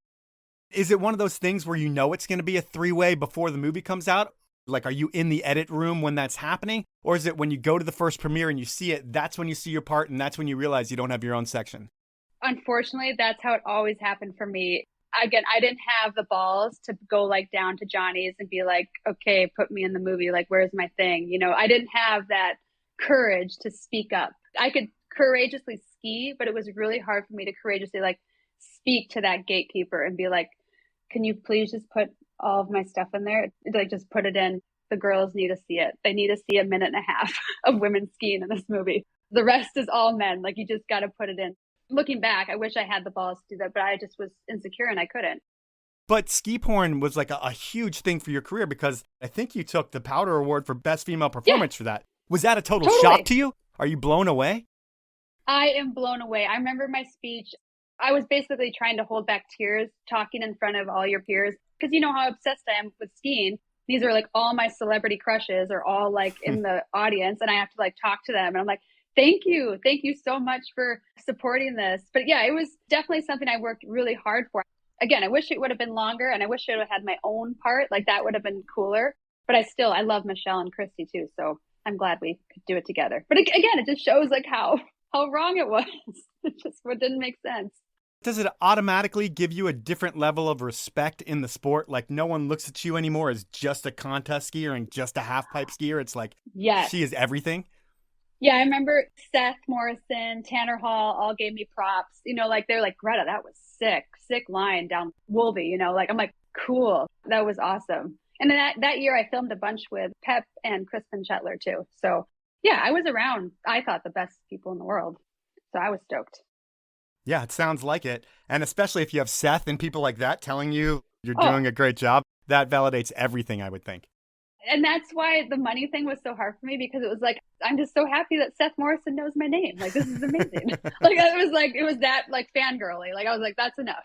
Is it one of those things where you know it's going to be a 3-way before the movie comes out? Like, are you in the edit room when that's happening? Or is it when you go to the first premiere and you see it, that's when you see your part and that's when you realize you don't have your own section? Unfortunately, that's how it always happened for me. Again, I didn't have the balls to go like down to Johnny's and be like, okay, put me in the movie. Like, where's my thing? You know, I didn't have that courage to speak up. I could courageously ski, but it was really hard for me to courageously like speak to that gatekeeper and be like, can you please just put all of my stuff in there? Like, just put it in. The girls need to see it. They need to see a minute and a half of women skiing in this movie. The rest is all men. Like, you just got to put it in. Looking back, I wish I had the balls to do that, but I just was insecure and I couldn't. But Ski Porn was like a huge thing for your career, because I think you took the Powder Award for Best Female Performance for that. Was that a total shock to you? Are you blown away? I am blown away. I remember my speech. I was basically trying to hold back tears talking in front of all your peers, because you know how obsessed I am with skiing. These are like all my celebrity crushes are all like in the audience, and I have to like talk to them. And I'm like, thank you. Thank you so much for supporting this. But yeah, it was definitely something I worked really hard for. Again, I wish it would have been longer, and I wish I would have had my own part. Like, that would have been cooler. But I love Michelle and Christy too. So I'm glad we could do it together. But again, it just shows like how wrong it was. It didn't make sense. Does it automatically give you a different level of respect in the sport? Like, no one looks at you anymore as just a contest skier and just a half pipe skier. It's like, yes, she is everything. Yeah, I remember Seth Morrison, Tanner Hall all gave me props. You know, like, they're like, Greta, that was sick line down Wolby. You know, like, I'm like, cool. That was awesome. And then that year I filmed a bunch with Pep and Crispin Shetler too. So yeah, I was around, I thought, the best people in the world. So I was stoked. Yeah, it sounds like it. And especially if you have Seth and people like that telling you you're doing a great job, that validates everything, I would think. And that's why the money thing was so hard for me, because it was like, I'm just so happy that Seth Morrison knows my name. Like, this is amazing. It was that like fangirly. Like, I was like, that's enough.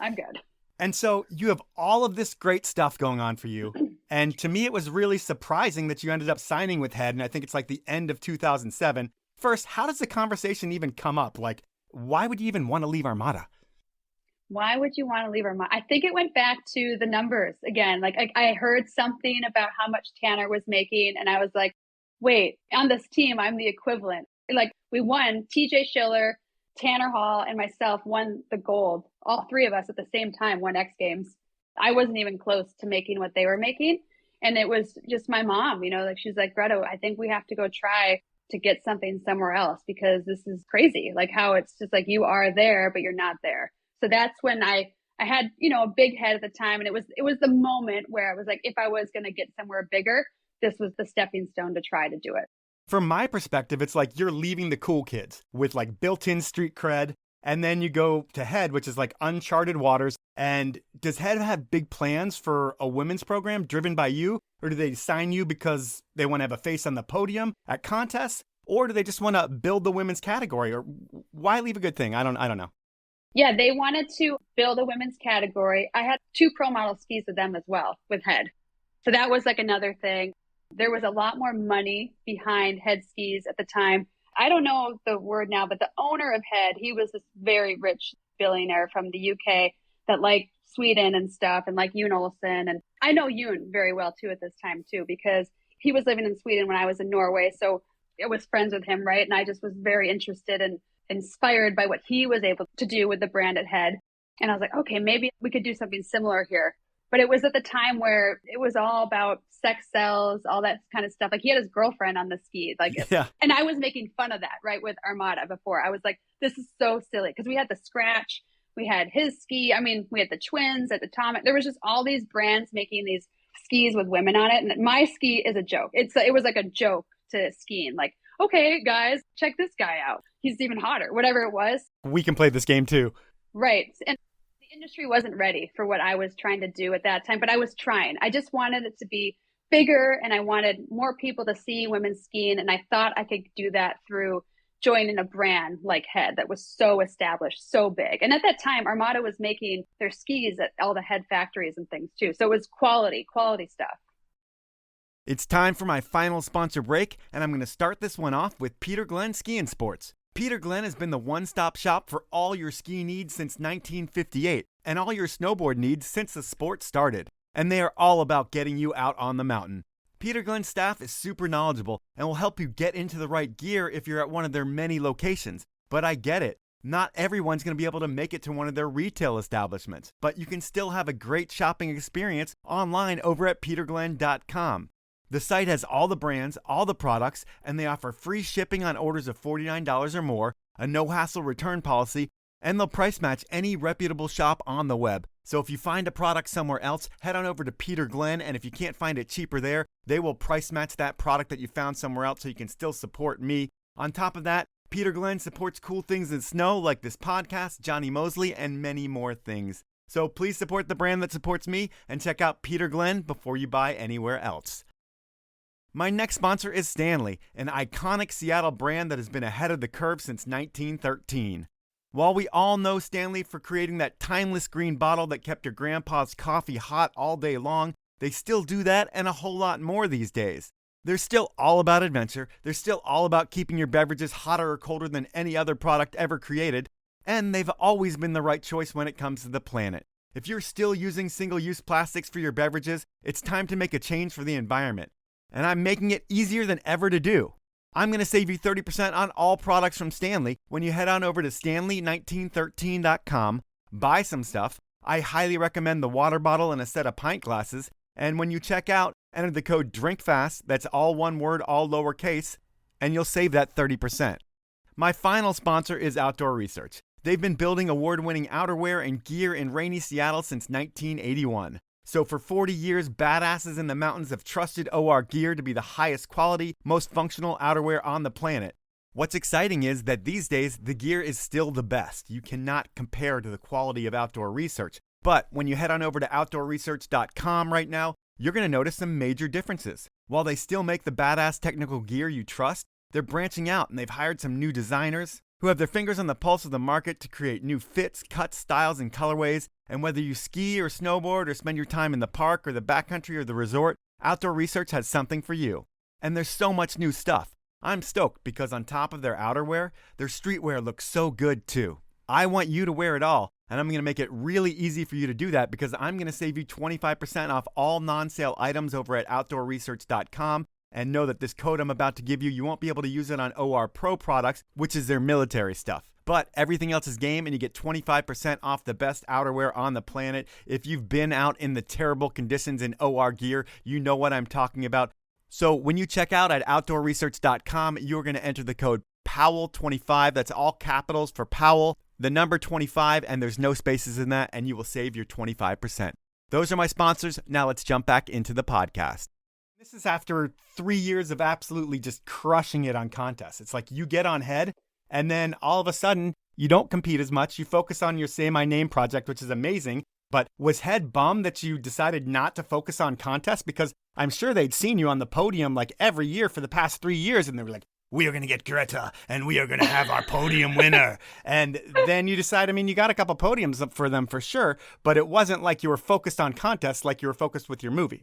I'm good. And so you have all of this great stuff going on for you. And to me, it was really surprising that you ended up signing with Head. And I think it's like the end of 2007. First, how does the conversation even come up? Like, why would you even want to leave Armada? Why would you want to leave Armada? I think it went back to the numbers again. Like, I heard something about how much Tanner was making, and I was like, wait, on this team, I'm the equivalent. Like, we won. TJ Schiller, Tanner Hall, and myself won the gold. All 3 of us at the same time won X Games. I wasn't even close to making what they were making. And it was just my mom, you know, like, she's like, Greta, I think we have to go try to get something somewhere else, because this is crazy. Like, how it's just like, you are there, but you're not there. So that's when I had, you know, a big head at the time. And it was the moment where I was like, if I was going to get somewhere bigger, this was the stepping stone to try to do it. From my perspective, it's like you're leaving the cool kids with like built-in street cred. And then you go to Head, which is like uncharted waters. And does Head have big plans for a women's program driven by you? Or do they sign you because they want to have a face on the podium at contests? Or do they just want to build the women's category? Or why leave a good thing? I don't know. Yeah, they wanted to build a women's category. I had 2 pro model skis with them as well, with Head. So that was like another thing. There was a lot more money behind Head skis at the time. I don't know the word now, but the owner of Head, he was this very rich billionaire from the UK that liked Sweden and stuff, and like Yoon Olsen. And I know Yoon very well too at this time too, because he was living in Sweden when I was in Norway. So I was friends with him, right? And I just was very interested and inspired by what he was able to do with the brand at Head. And I was like, okay, maybe we could do something similar here. But it was at the time where it was all about sex sells, all that kind of stuff. Like he had his girlfriend on the skis, like, yeah. And I was making fun of that, right? With Armada before. I was like, this is so silly because we had the Scratch, we had his ski. I mean, we had the Twins at Atomic. There was just all these brands making these skis with women on it. And my ski is a joke. It was like a joke to skiing. Like, okay, guys, check this guy out. He's even hotter, whatever it was. We can play this game too. Right. And the industry wasn't ready for what I was trying to do at that time, but I was trying. I just wanted it to be bigger and I wanted more people to see women skiing. And I thought I could do that through joining a brand like Head that was so established, so big. And at that time, Armada was making their skis at all the Head factories and things too. So it was quality stuff. It's time for my final sponsor break, and I'm going to start this one off with Peter Glenn Ski and Sports. Peter Glenn has been the one-stop shop for all your ski needs since 1958 and all your snowboard needs since the sport started. And they are all about getting you out on the mountain. Peter Glenn's staff is super knowledgeable and will help you get into the right gear if you're at one of their many locations. But I get it. Not everyone's going to be able to make it to one of their retail establishments, but you can still have a great shopping experience online over at peterglenn.com. The site has all the brands, all the products, and they offer free shipping on orders of $49 or more, a no-hassle return policy, and they'll price match any reputable shop on the web. So if you find a product somewhere else, head on over to Peter Glenn, and if you can't find it cheaper there, they will price match that product that you found somewhere else so you can still support me. On top of that, Peter Glenn supports cool things in snow like this podcast, Johnny Mosley, and many more things. So please support the brand that supports me and check out Peter Glenn before you buy anywhere else. My next sponsor is Stanley, an iconic Seattle brand that has been ahead of the curve since 1913. While we all know Stanley for creating that timeless green bottle that kept your grandpa's coffee hot all day long, they still do that and a whole lot more these days. They're still all about adventure, they're still all about keeping your beverages hotter or colder than any other product ever created, and they've always been the right choice when it comes to the planet. If you're still using single-use plastics for your beverages, it's time to make a change for the environment. And I'm making it easier than ever to do. I'm going to save you 30% on all products from Stanley when you head on over to stanley1913.com, buy some stuff. I highly recommend the water bottle and a set of pint glasses. And when you check out, enter the code DRINKFAST, that's all one word, all lowercase, and you'll save that 30%. My final sponsor is Outdoor Research. They've been building award-winning outerwear and gear in rainy Seattle since 1981. So for 40 years, badasses in the mountains have trusted OR gear to be the highest quality, most functional outerwear on the planet. What's exciting is that these days, the gear is still the best. You cannot compare to the quality of Outdoor Research. But when you head on over to outdoorresearch.com right now, you're going to notice some major differences. While they still make the badass technical gear you trust, they're branching out and they've hired some new designers who have their fingers on the pulse of the market to create new fits, cuts, styles, and colorways. And whether you ski or snowboard or spend your time in the park or the backcountry or the resort, Outdoor Research has something for you. And there's so much new stuff. I'm stoked because on top of their outerwear, their streetwear looks so good too. I want you to wear it all, and I'm going to make it really easy for you to do that because I'm going to save you 25% off all non-sale items over at outdoorresearch.com. And know that this code I'm about to give you, you won't be able to use it on OR Pro products, which is their military stuff. But everything else is game, and you get 25% off the best outerwear on the planet. If you've been out in the terrible conditions in OR gear, you know what I'm talking about. So when you check out at outdoorresearch.com, you're going to enter the code POWEL25. That's all capitals for Powell, the number 25, and there's no spaces in that, and you will save your 25%. Those are my sponsors. Now let's jump back into the podcast. This is after 3 years of absolutely just crushing it on contests. It's like you get on Head, and then all of a sudden, you don't compete as much. You focus on your Say My Name project, which is amazing. But was Head bummed that you decided not to focus on contests? Because I'm sure they'd seen you on the podium like every year for the past 3 years, and they were like, we are going to get Greta and we are going to have our podium winner. And then you decide, I mean, you got a couple podiums up for them for sure, but it wasn't like you were focused on contests like you were focused with your movie.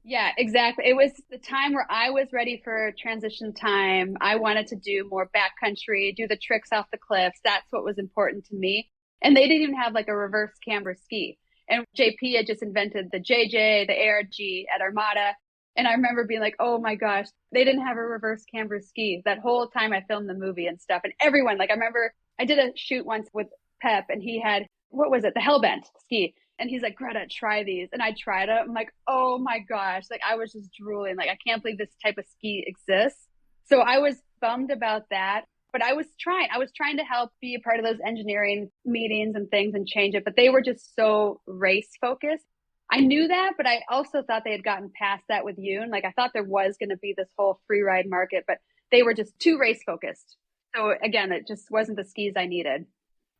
Yeah, exactly. It was the time where I was ready for transition time. I wanted to do more backcountry, do the tricks off the cliffs. That's what was important to me. And they didn't even have like a reverse camber ski. And JP had just invented the JJ, the ARG at Armada. And I remember being like, oh my gosh, they didn't have a reverse camber ski that whole time I filmed the movie and stuff. And everyone, like, I remember I did a shoot once with Pep and he had, what was it? The Hellbent ski. And he's like, Greta, try these. And I tried it. I'm like, oh my gosh. Like, I was just drooling. Like, I can't believe this type of ski exists. So I was bummed about that. But I was trying to help be a part of those engineering meetings and things and change it. But they were just so race focused. I knew that, but I also thought they had gotten past that with Yoon. Like, I thought there was going to be this whole free ride market, but they were just too race focused. So again, it just wasn't the skis I needed.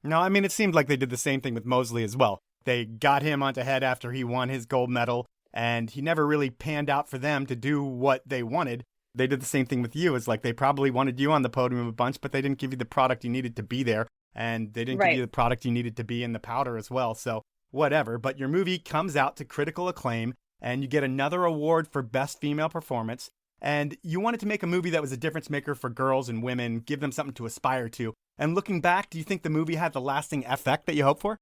No, I mean, it seemed like they did the same thing with Mosley as well. They got him onto head after he won his gold medal, and he never really panned out for them to do what they wanted. They did the same thing with you. It's like they probably wanted you on the podium a bunch, but they didn't give you the product you needed to be there, and they didn't give you the product you needed to be in the powder as well. So whatever. But your movie comes out to critical acclaim, and you get another award for Best Female Performance. And you wanted to make a movie that was a difference maker for girls and women, give them something to aspire to. And looking back, do you think the movie had the lasting effect that you hoped for?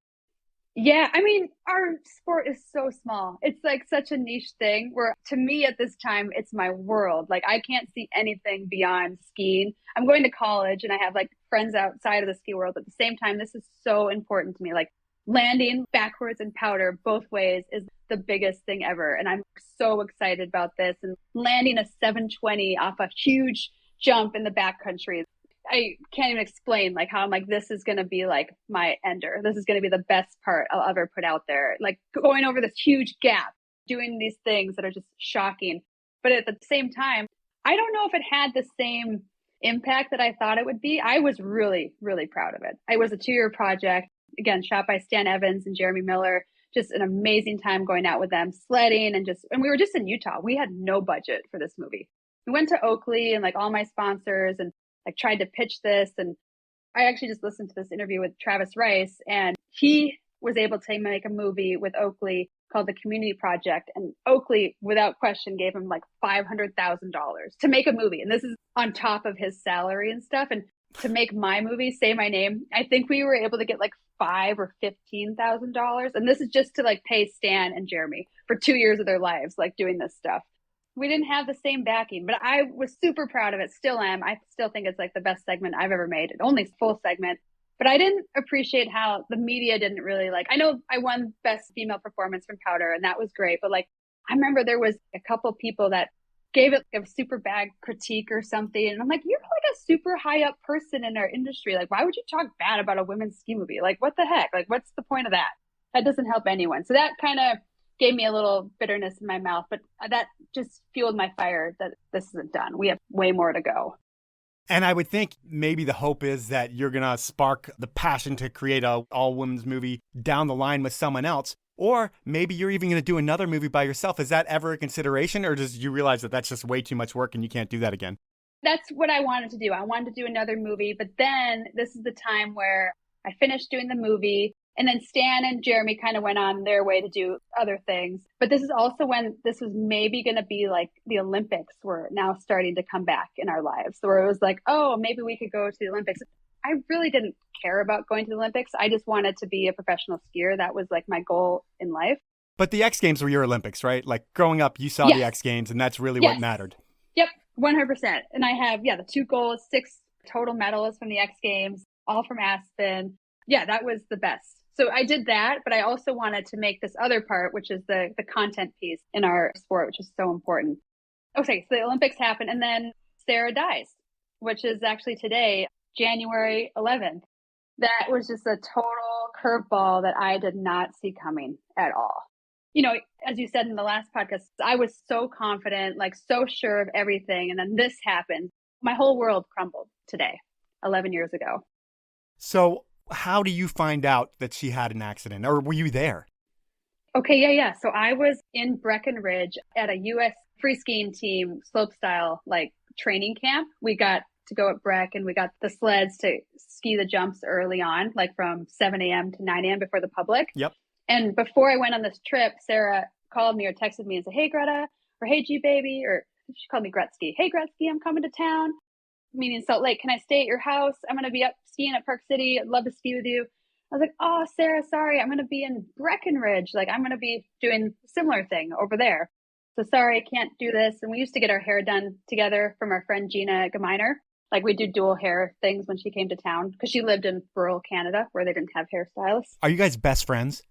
Yeah, I mean, our sport is so small. It's like such a niche thing where to me at this time, it's my world. Like I can't see anything beyond skiing. I'm going to college and I have like friends outside of the ski world. At the same time, this is so important to me. Like landing backwards in powder both ways is the biggest thing ever. And I'm so excited about this and landing a 720 off a huge jump in the backcountry. I can't even explain like how I'm like, this is going to be like my ender. This is going to be the best part I'll ever put out there. Like going over this huge gap, doing these things that are just shocking. But at the same time, I don't know if it had the same impact that I thought it would be. I was really, really proud of it. It was a 2-year project. Again, shot by Stan Evans and Jeremy Miller. Just an amazing time going out with them, sledding and we were just in Utah. We had no budget for this movie. We went to Oakley and like all my sponsors and like tried to pitch this. And I actually just listened to this interview with Travis Rice and he was able to make a movie with Oakley called The Community Project. And Oakley, without question, gave him like $500,000 to make a movie. And this is on top of his salary and stuff. And to make my movie, Say My Name, I think we were able to get like $5,000 or $15,000. And this is just to like pay Stan and Jeremy for 2 years of their lives, like doing this stuff. We didn't have the same backing, but I was super proud of it. Still am. I still think it's like the best segment I've ever made. Only full segment. But I didn't appreciate how the media didn't really like, I know I won Best Female Performance from Powder and that was great. But like, I remember there was a couple people that gave it a super bad critique or something. And I'm like, you're like a super high up person in our industry. Like, why would you talk bad about a women's ski movie? Like, what the heck? Like, what's the point of that? That doesn't help anyone. So that kind of gave me a little bitterness in my mouth, but that just fueled my fire that this isn't done. We have way more to go. And I would think maybe the hope is that you're going to spark the passion to create a all-women's movie down the line with someone else. Or maybe you're even going to do another movie by yourself. Is that ever a consideration? Or does you realize that that's just way too much work and you can't do that again? That's what I wanted to do. I wanted to do another movie. But then this is the time where I finished doing the movie. And then Stan and Jeremy kind of went on their way to do other things. But this is also when this was maybe going to be like the Olympics were now starting to come back in our lives. So where it was like, oh, maybe we could go to the Olympics. I really didn't care about going to the Olympics. I just wanted to be a professional skier. That was like my goal in life. But the X Games were your Olympics, right? Like growing up, you saw the X Games and that's really what mattered. Yep, 100%. And I have, the 2 goals, 6 total medals from the X Games, all from Aspen. Yeah, that was the best. So I did that, but I also wanted to make this other part, which is the content piece in our sport, which is so important. Okay, so the Olympics happen, and then Sarah dies, which is actually today, January 11th. That was just a total curveball that I did not see coming at all. You know, as you said in the last podcast, I was so confident, like so sure of everything, and then this happened. My whole world crumbled today, 11 years ago. So how do you find out that she had an accident, or were you there? Okay, yeah. So I was in Breckenridge at a U.S. free skiing team, slopestyle, like training camp. We got to go at Breck and we got the sleds to ski the jumps early on, like from 7 a.m. to 9 a.m. before the public. Yep. And before I went on this trip, Sarah called me or texted me and said, hey, Greta, or hey, G baby, or she called me Gretzky. Hey, Gretzky, I'm coming to town. Meaning Salt Lake. Can I stay at your house? I'm going to be up skiing at Park City. I'd love to ski with you. I was like, oh, Sarah, sorry. I'm going to be in Breckenridge. Like, I'm going to be doing a similar thing over there. So sorry, I can't do this. And we used to get our hair done together from our friend Gina Geminer. Like, we do dual hair things when she came to town because she lived in rural Canada where they didn't have hairstylists. Are you guys best friends?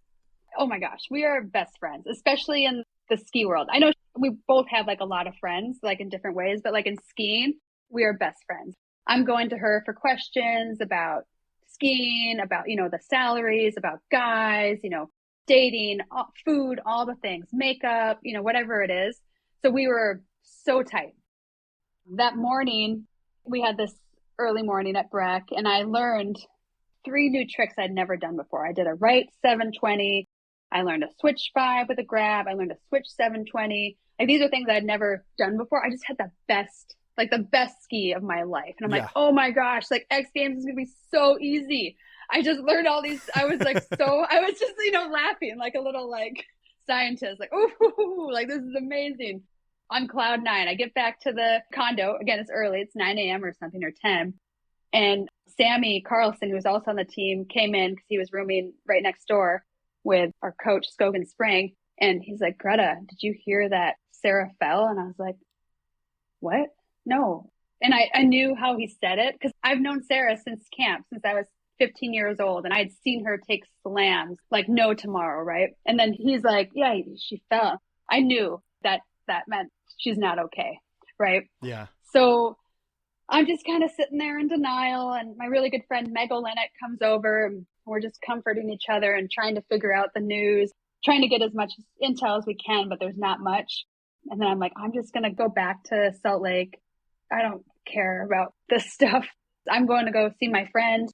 Oh my gosh, we are best friends, especially in the ski world. I know we both have like a lot of friends, like in different ways, but like in skiing, we are best friends. I'm going to her for questions about skiing, about, the salaries, about guys, dating, food, all the things, makeup, whatever it is. So we were so tight. That morning, we had this early morning at Breck, and I learned 3 new tricks I'd never done before. I did a right 720. I learned a switch 5 with a grab. I learned a switch 720. Like, these are things I'd never done before. I just had the best ski of my life. And I'm like, oh my gosh, like X Games is going to be so easy. I just learned all these. I was like, I was just, laughing like a little like scientist, like, ooh, like this is amazing. On cloud 9, I get back to the condo. Again, it's early. It's 9 a.m. or something, or 10. And Sammy Carlson, who was also on the team, came in because he was rooming right next door with our coach, Skogan Spring. And he's like, Greta, did you hear that Sarah fell? And I was like, what? No. And I knew how he said it because I've known Sarah since camp, since I was 15 years old. And I'd seen her take slams like no tomorrow, right? And then he's like, yeah, she fell. I knew that meant she's not okay, right? Yeah. So I'm just kind of sitting there in denial. And my really good friend, Meg Olenek, comes over. And we're just comforting each other and trying to figure out the news, trying to get as much intel as we can, but there's not much. And then I'm like, I'm just going to go back to Salt Lake. I don't care about this stuff. I'm going to go see my friend.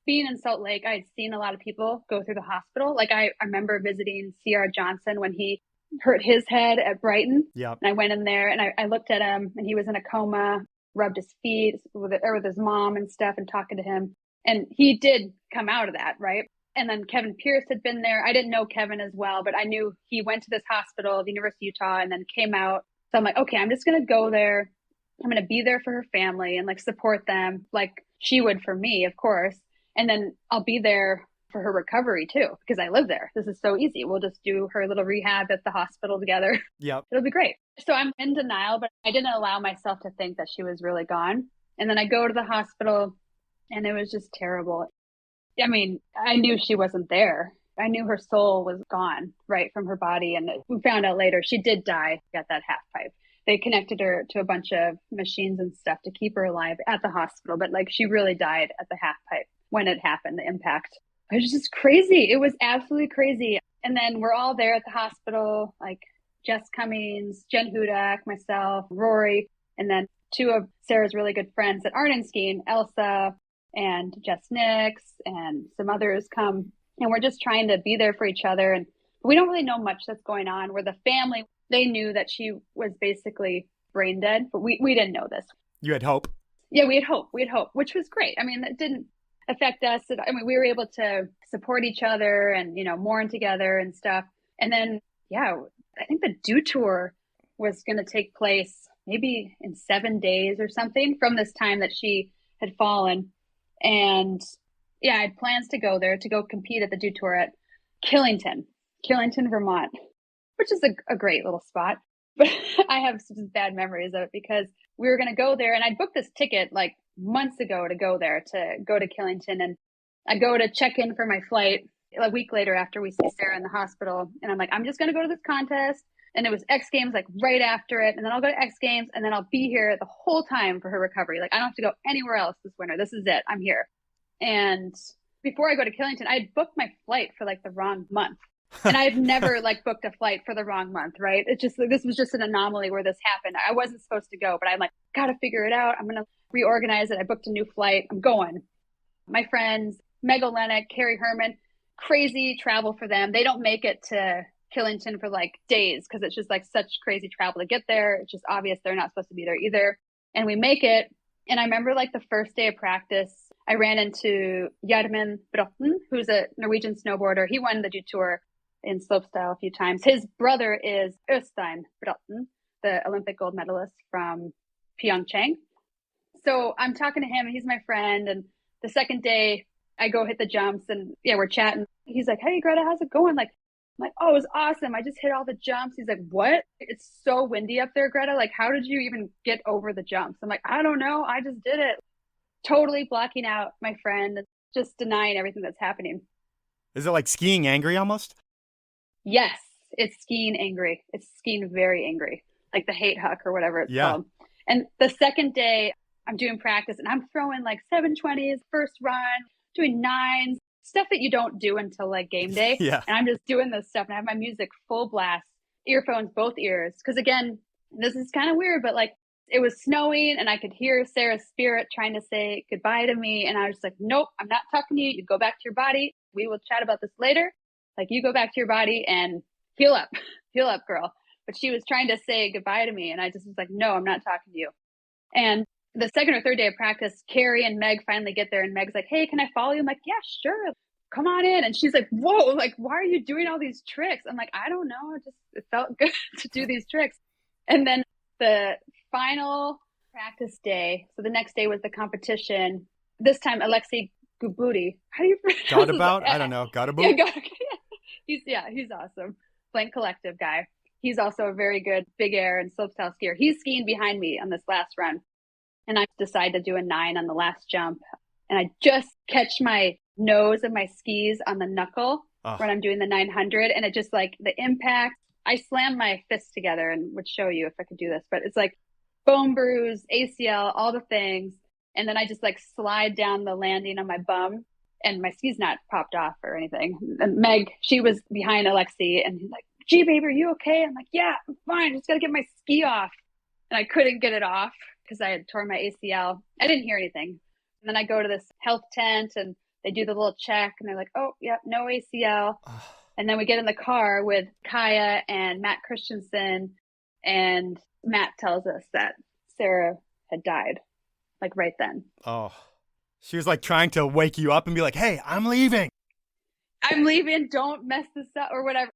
Being in Salt Lake, I'd seen a lot of people go through the hospital. Like I remember visiting C.R. Johnson when he hurt his head at Brighton. Yep. And I went in there and I looked at him and he was in a coma, rubbed his feet with his mom and stuff and talking to him. And he did come out of that, right? And then Kevin Pierce had been there. I didn't know Kevin as well, but I knew he went to this hospital, the University of Utah, and then came out. So I'm like, okay, I'm just going to go there. I'm going to be there for her family and like support them like she would for me, of course. And then I'll be there for her recovery too, because I live there. This is so easy. We'll just do her little rehab at the hospital together. Yep. It'll be great. So I'm in denial, but I didn't allow myself to think that she was really gone. And then I go to the hospital and it was just terrible. I mean, I knew she wasn't there. I knew her soul was gone, right, from her body. And we found out later she did die at that half pipe. They connected her to a bunch of machines and stuff to keep her alive at the hospital. But like she really died at the half pipe when it happened, the impact. It was just crazy. It was absolutely crazy. And then we're all there at the hospital, like Jess Cummings, Jen Hudak, myself, Rory, and then 2 of Sarah's really good friends that aren't in skiing, Elsa and Jess Nix and some others come. And we're just trying to be there for each other. And we don't really know much that's going on. We're the family. They knew that she was basically brain dead, but we didn't know this. You had hope? Yeah, we had hope. We had hope, which was great. I mean, that didn't affect us. I mean, we were able to support each other and, mourn together and stuff. And then, yeah, I think the DO tour was going to take place maybe in 7 days or something from this time that she had fallen. And yeah, I had plans to go there to go compete at the DO tour at Killington, Vermont, which is a great little spot. But I have some bad memories of it because we were going to go there and I booked this ticket like months ago to go there, to go to Killington. And I go to check in for my flight a week later after we see Sarah in the hospital. And I'm like, I'm just going to go to this contest. And it was X Games like right after it. And then I'll go to X Games and then I'll be here the whole time for her recovery. Like I don't have to go anywhere else this winter. This is it. I'm here. And before I go to Killington, I had booked my flight for like the wrong month. And I've never like booked a flight for the wrong month, right? It's just, this was just an anomaly where this happened. I wasn't supposed to go, but I'm like, got to figure it out. I'm going to reorganize it. I booked a new flight. I'm going. My friends, Meg Olenek, Keri, Herman, crazy travel for them. They don't make it to Killington for like days because it's just like such crazy travel to get there. It's just obvious they're not supposed to be there either. and we make it. And I remember like the first day of practice, I ran into Herman, who's a Norwegian snowboarder. He won the Du Tour in slopestyle a few times. His brother is Øystein Bråten, the Olympic gold medalist from Pyeongchang. So I'm talking to him, and he's my friend. And the second day, I go hit the jumps, and yeah, we're chatting. He's like, "Hey, Greta, how's it going?" Like, I'm like, "Oh, it was awesome. I just hit all the jumps." He's like, "What? It's so windy up there, Greta. Like, how did you even get over the jumps?" I'm like, "I don't know. I just did it." Totally blocking out my friend, just denying everything that's happening. Is it like skiing angry almost? Yes, it's skiing angry. It's skiing very angry, like the hate huck or whatever it's called. And the second day, I'm doing practice, and I'm throwing like 720s, first run, doing nines, stuff that you don't do until like game day. Yeah. And I'm just doing this stuff, and I have my music full blast, earphones, both ears. Because again, this is kind of weird, but like it was snowing, and I could hear Sarah's spirit trying to say goodbye to me. And I was like, "Nope, I'm not talking to you. You go back to your body. We will chat about this later. Like, you go back to your body and heal up, heal up, girl." But she was trying to say goodbye to me, and I just was like, "No, I'm not talking to you." And the second or third day of practice, Keri and Meg finally get there, and Meg's like, "Hey, can I follow you?" I'm like, "Yeah, sure. Come on in." And she's like, "Whoa, like, why are you doing all these tricks?" I'm like, "I don't know. It felt good to do these tricks." And then the final practice day, so the next day was the competition. This time, Alexei Gubuti. How do you pronounce Got about? I don't know. Got about? Yeah, he's awesome. Blank Collective guy. He's also a very good big air and slopestyle skier. He's skiing behind me on this last run. And I decide to do a 9 on the last jump. And I just catch my nose of my skis on the knuckle when I'm doing the 900. And it just like the impact, I slammed my fists together and would show you if I could do this. But it's like bone bruise, ACL, all the things. And then I just like slide down the landing on my bum, and my ski's not popped off or anything. And Meg, she was behind Alexi, and he's like, "Gee, baby, are you okay?" I'm like, "Yeah, I'm fine. Just got to get my ski off." And I couldn't get it off because I had torn my ACL. I didn't hear anything. And then I go to this health tent, and they do the little check, and they're like, "Oh, yeah, no ACL." And then we get in the car with Kaya and Matt Christensen, and Matt tells us that Sarah had died, like right then. Oh, she was like trying to wake you up and be like, "Hey, I'm leaving. I'm leaving. Don't mess this up," or whatever.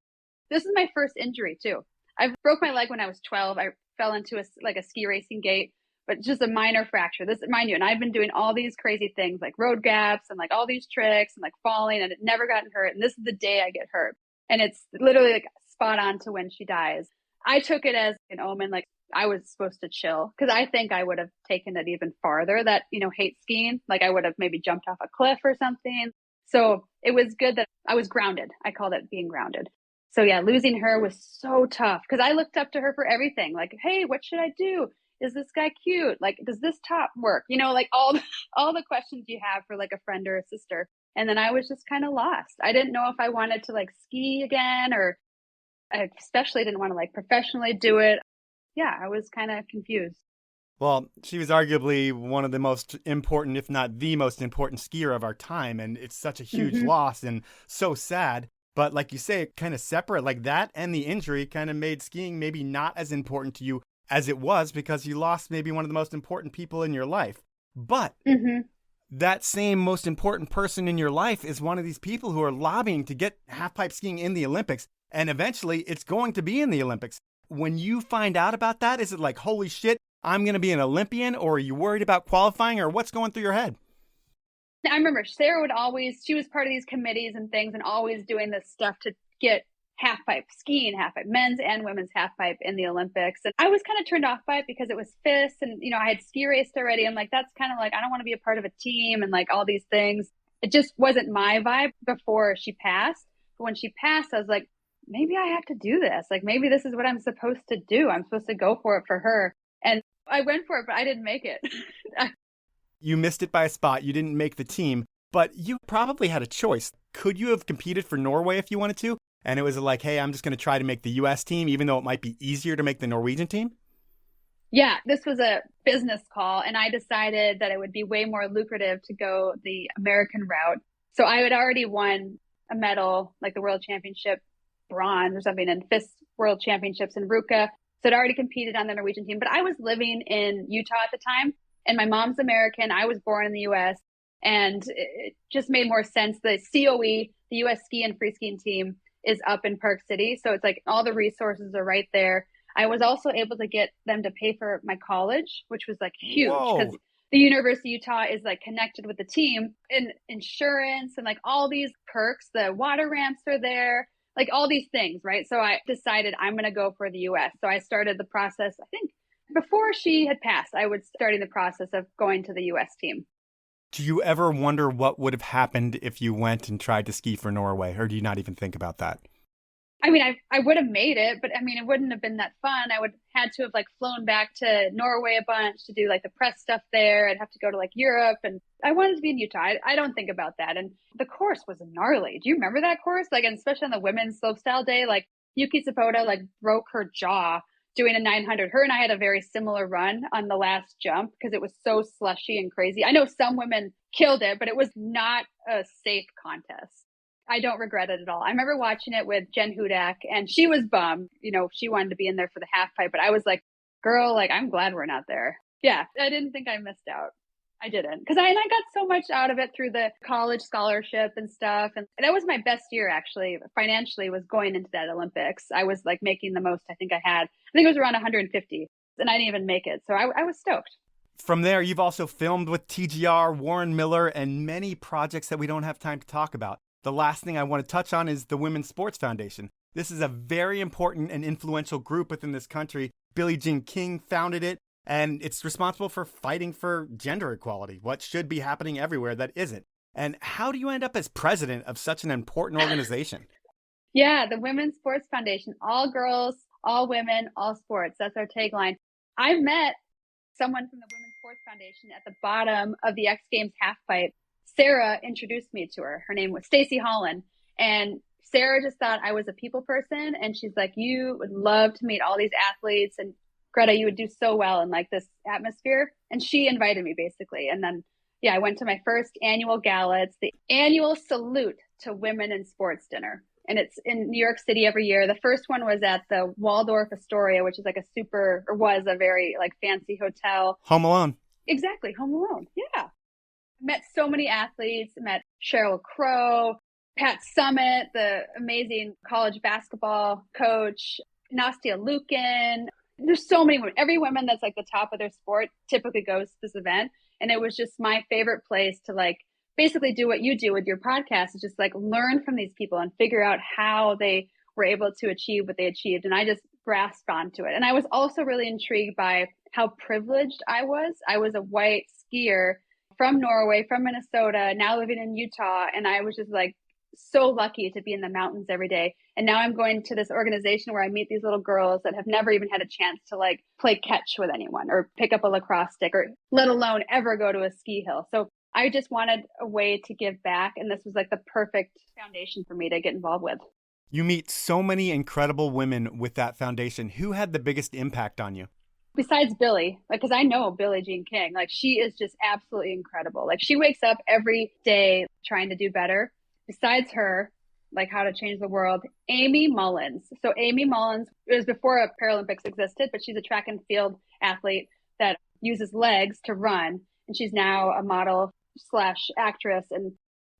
This is my first injury too. I broke my leg when I was 12. I fell into a ski racing gate, but just a minor fracture. This, mind you, and I've been doing all these crazy things like road gaps and like all these tricks and like falling, and it never gotten hurt. And this is the day I get hurt. And it's literally like spot on to when she dies. I took it as an omen, like I was supposed to chill, because I think I would have taken it even farther, that, hate skiing. Like I would have maybe jumped off a cliff or something. So it was good that I was grounded. I called it being grounded. So yeah, losing her was so tough because I looked up to her for everything. Like, "Hey, what should I do? Is this guy cute? Like, does this top work?" Like all the questions you have for like a friend or a sister. And then I was just kind of lost. I didn't know if I wanted to like ski again, or I especially didn't want to like professionally do it. Yeah, I was kind of confused. Well, she was arguably one of the most important, if not the most important skier of our time. And it's such a huge loss and so sad. But like you say, kind of separate, like that and the injury kind of made skiing maybe not as important to you as it was, because you lost maybe one of the most important people in your life. But that same most important person in your life is one of these people who are lobbying to get halfpipe skiing in the Olympics. And eventually it's going to be in the Olympics. When you find out about that, is it like, holy shit, I'm going to be an Olympian? Or are you worried about qualifying, or what's going through your head? I remember Sarah she was part of these committees and things, and always doing this stuff to get skiing halfpipe, men's and women's halfpipe in the Olympics. And I was kind of turned off by it because it was FIS, and, I had ski raced already. I'm like, that's kind of like, I don't want to be a part of a team and like all these things. It just wasn't my vibe before she passed. But when she passed, I was like, maybe I have to do this. Like, maybe this is what I'm supposed to do. I'm supposed to go for it for her. And I went for it, but I didn't make it. You missed it by a spot. You didn't make the team, but you probably had a choice. Could you have competed for Norway if you wanted to? And it was like, "Hey, I'm just going to try to make the U.S. team, even though it might be easier to make the Norwegian team"? Yeah, this was a business call, and I decided that it would be way more lucrative to go the American route. So I had already won a medal, like the World Championship bronze or something, in FIS World Championships in Ruka. So I'd already competed on the Norwegian team, but I was living in Utah at the time, and my mom's American. I was born in the US, and it just made more sense. The COE, the US ski and free skiing team, is up in Park City. So it's like all the resources are right there. I was also able to get them to pay for my college, which was like huge because the University of Utah is like connected with the team and insurance and like all these perks. The water ramps are there, like all these things, right? So I decided I'm going to go for the US. So I started the process, I think before she had passed, I was starting the process of going to the US team. Do you ever wonder what would have happened if you went and tried to ski for Norway, or do you not even think about that? I mean, I would have made it, but I mean, it wouldn't have been that fun. I would have had to have like flown back to Norway a bunch to do like the press stuff there. I'd have to go to like Europe, and I wanted to be in Utah. I don't think about that. And the course was gnarly. Do you remember that course? Like, and especially on the women's slopestyle day, like Yuki Sapoda like broke her jaw doing a 900. Her and I had a very similar run on the last jump because it was so slushy and crazy. I know some women killed it, but it was not a safe contest. I don't regret it at all. I remember watching it with Jen Hudak, and she was bummed. You know, she wanted to be in there for the half pipe, but I was like, girl, like, I'm glad we're not there. Yeah, I didn't think I missed out. I didn't. Because I got so much out of it through the college scholarship and stuff. And that was my best year, actually, financially, was going into that Olympics. I was like making the most I think I had. I think it was around 150, and I didn't even make it. So I was stoked. From there, you've also filmed with TGR, Warren Miller, and many projects that we don't have time to talk about. The last thing I want to touch on is the Women's Sports Foundation. This is a very important and influential group within this country. Billie Jean King founded it, and it's responsible for fighting for gender equality, what should be happening everywhere that isn't. And how do you end up as president of such an important organization? Yeah, the Women's Sports Foundation, all girls, all women, all sports. That's our tagline. I met someone from the Women's Sports Foundation at the bottom of the X Games halfpipe. Sarah introduced me to her. Her name was Stacy Holland. And Sarah just thought I was a people person. And she's like, you would love to meet all these athletes. And Greta, you would do so well in like this atmosphere. And she invited me basically. And then, yeah, I went to my first annual gala. It's the annual Salute to Women in Sports dinner. And it's in New York City every year. The first one was at the Waldorf Astoria, which is like was a very like fancy hotel. Home Alone. Exactly. Home Alone. Yeah. Met so many athletes, met Sheryl Crow, Pat Summitt, the amazing college basketball coach, Nastia Lukin. There's so many women. Every woman that's like the top of their sport typically goes to this event. And it was just my favorite place to like basically do what you do with your podcast, is just like learn from these people and figure out how they were able to achieve what they achieved. And I just grasped onto it. And I was also really intrigued by how privileged I was. I was a white skier from Norway, from Minnesota, now living in Utah. And I was just like so lucky to be in the mountains every day. And now I'm going to this organization where I meet these little girls that have never even had a chance to like play catch with anyone or pick up a lacrosse stick or let alone ever go to a ski hill. So I just wanted a way to give back. And this was like the perfect foundation for me to get involved with. You meet so many incredible women with that foundation. Who had the biggest impact on you? Besides Billie, like, because I know Billie Jean King, like she is just absolutely incredible. Like she wakes up every day trying to do better. Besides her, like How to Change the World, Amy Mullins. So Amy Mullins, it was before Paralympics existed, but she's a track and field athlete that uses legs to run. And she's now a model / actress. And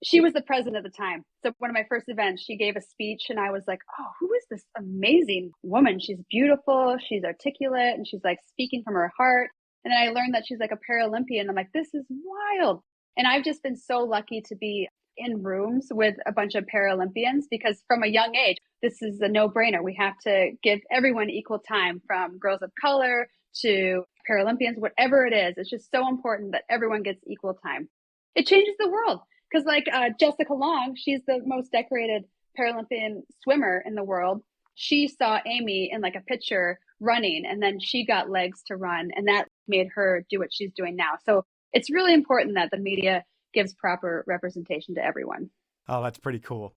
she was the president at the time. So one of my first events, she gave a speech and I was like, oh, who is this amazing woman? She's beautiful. She's articulate and she's like speaking from her heart. And then I learned that she's like a Paralympian. I'm like, this is wild. And I've just been so lucky to be in rooms with a bunch of Paralympians because from a young age, this is a no-brainer. We have to give everyone equal time, from girls of color to Paralympians, whatever it is. It's just so important that everyone gets equal time. It changes the world. Because like Jessica Long, she's the most decorated Paralympian swimmer in the world. She saw Amy in like a picture running, and then she got legs to run, and that made her do what she's doing now. So it's really important that the media gives proper representation to everyone. Oh, that's pretty cool.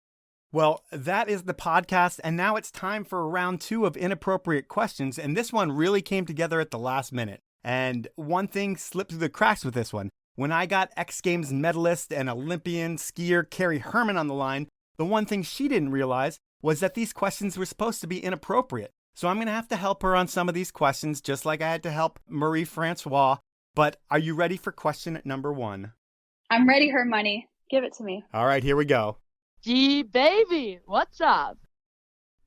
Well, that is the podcast, and now it's time for round 2 of Inappropriate Questions, and this one really came together at the last minute. And one thing slipped through the cracks with this one. When I got X Games medalist and Olympian skier Keri Herman on the line, the one thing she didn't realize was that these questions were supposed to be inappropriate. So I'm going to have to help her on some of these questions, just like I had to help Marie-Francois. But are you ready for question number 1? I'm ready, her money. Give it to me. All right, here we go. G baby, what's up?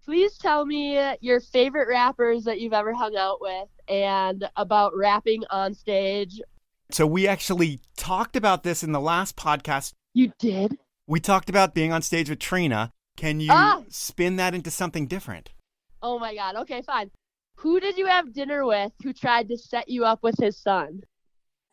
Please tell me your favorite rappers that you've ever hung out with and about rapping on stage. So we actually talked about this in the last podcast. You did? We talked about being on stage with Trina. Can you spin that into something different? Oh my God. Okay, fine. Who did you have dinner with who tried to set you up with his son?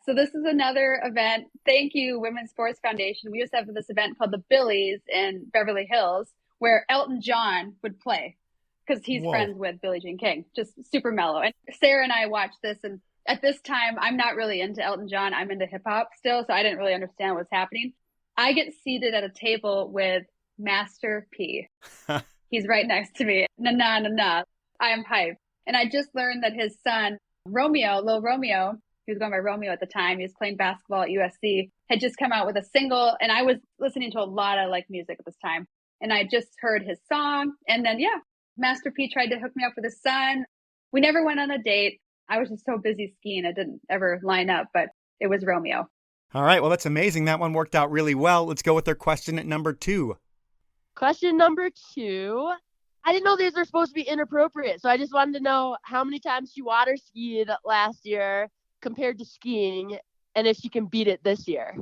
So this is another event. Thank you, Women's Sports Foundation. We used to have this event called the Billies in Beverly Hills where Elton John would play because he's friends with Billie Jean King. Just super mellow. And Sarah and I watched this, and at this time, I'm not really into Elton John. I'm into hip hop still, so I didn't really understand what's happening. I get seated at a table with Master P. He's right next to me. Na. I am hyped. And I just learned that his son, Romeo, Lil Romeo, he was going by Romeo at the time. He was playing basketball at USC, had just come out with a single. And I was listening to a lot of music at this time. And I just heard his song. And then, Master P tried to hook me up with his son. We never went on a date. I was just so busy skiing. It didn't ever line up, but it was Romeo. All right. Well, that's amazing. That one worked out really well. Let's go with our question at number 2. Question number 2. I didn't know these were supposed to be inappropriate, so I just wanted to know how many times she water skied last year compared to skiing, and if she can beat it this year.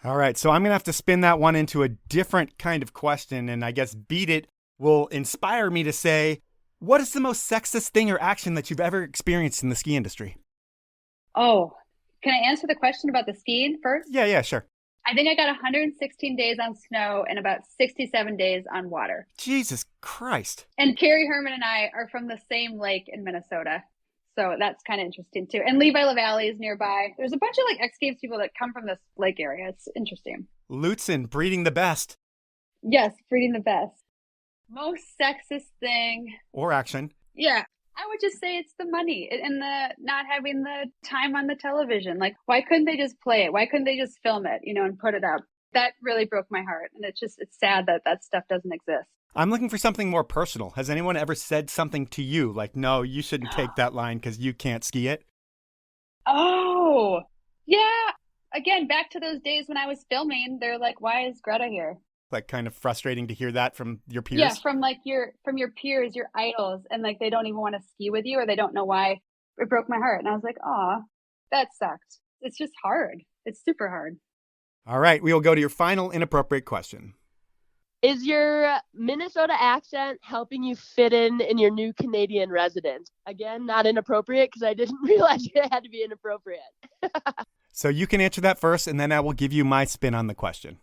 All right. So I'm going to have to spin that one into a different kind of question, and I guess beat it will inspire me to say, what is the most sexist thing or action that you've ever experienced in the ski industry? Oh, can I answer the question about the skiing first? Yeah, sure. I think I got 116 days on snow and about 67 days on water. Jesus Christ. And Keri, Herman, and I are from the same lake in Minnesota. So that's kind of interesting too. And Levi LaValle is nearby. There's a bunch of X Games people that come from this lake area. It's interesting. Lutsen, breeding the best. Yes, breeding the best. Most sexist thing. Or action. Yeah. I would just say it's the money and the not having the time on the television. Why couldn't they just play it? Why couldn't they just film it, and put it up? That really broke my heart. And it's sad that that stuff doesn't exist. I'm looking for something more personal. Has anyone ever said something to you like, no, you shouldn't take that line because you can't ski it? Oh, yeah. Again, back to those days when I was filming, they're like, why is Greta here? Kind of frustrating to hear that from your peers? Yeah, from your peers, your idols, and they don't even want to ski with you or they don't know why. It broke my heart. And I was like, aw, that sucked. It's just hard. It's super hard. All right, we will go to your final inappropriate question. Is your Minnesota accent helping you fit in your new Canadian residence? Again, not inappropriate because I didn't realize it had to be inappropriate. So you can answer that first, and then I will give you my spin on the question.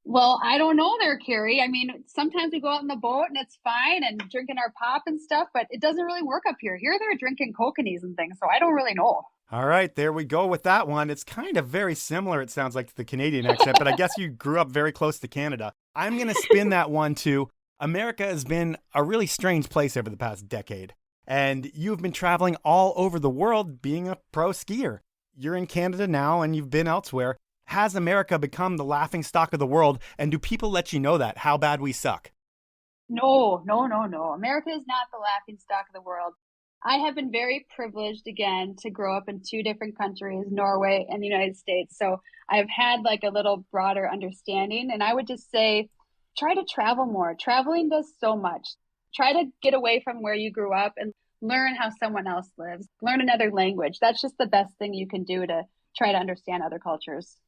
Well, I don't know there, Keri. I mean, sometimes we go out in the boat and it's fine and drinking our pop and stuff, but it doesn't really work up here. Here they're drinking kokanees and things, so I don't really know. All right, there we go with that one. It's kind of very similar, it sounds like, to the Canadian accent, but I guess you grew up very close to Canada. I'm going to spin that one to America has been a really strange place over the past decade, and you've been traveling all over the world being a pro skier. You're in Canada now and you've been elsewhere. Has America become the laughingstock of the world? And do people let you know that, how bad we suck? No. America is not the laughingstock of the world. I have been very privileged, again, to grow up in 2 different countries, Norway and the United States. So I've had a little broader understanding. And I would just say, try to travel more. Traveling does so much. Try to get away from where you grew up and learn how someone else lives. Learn another language. That's just the best thing you can do to try to understand other cultures.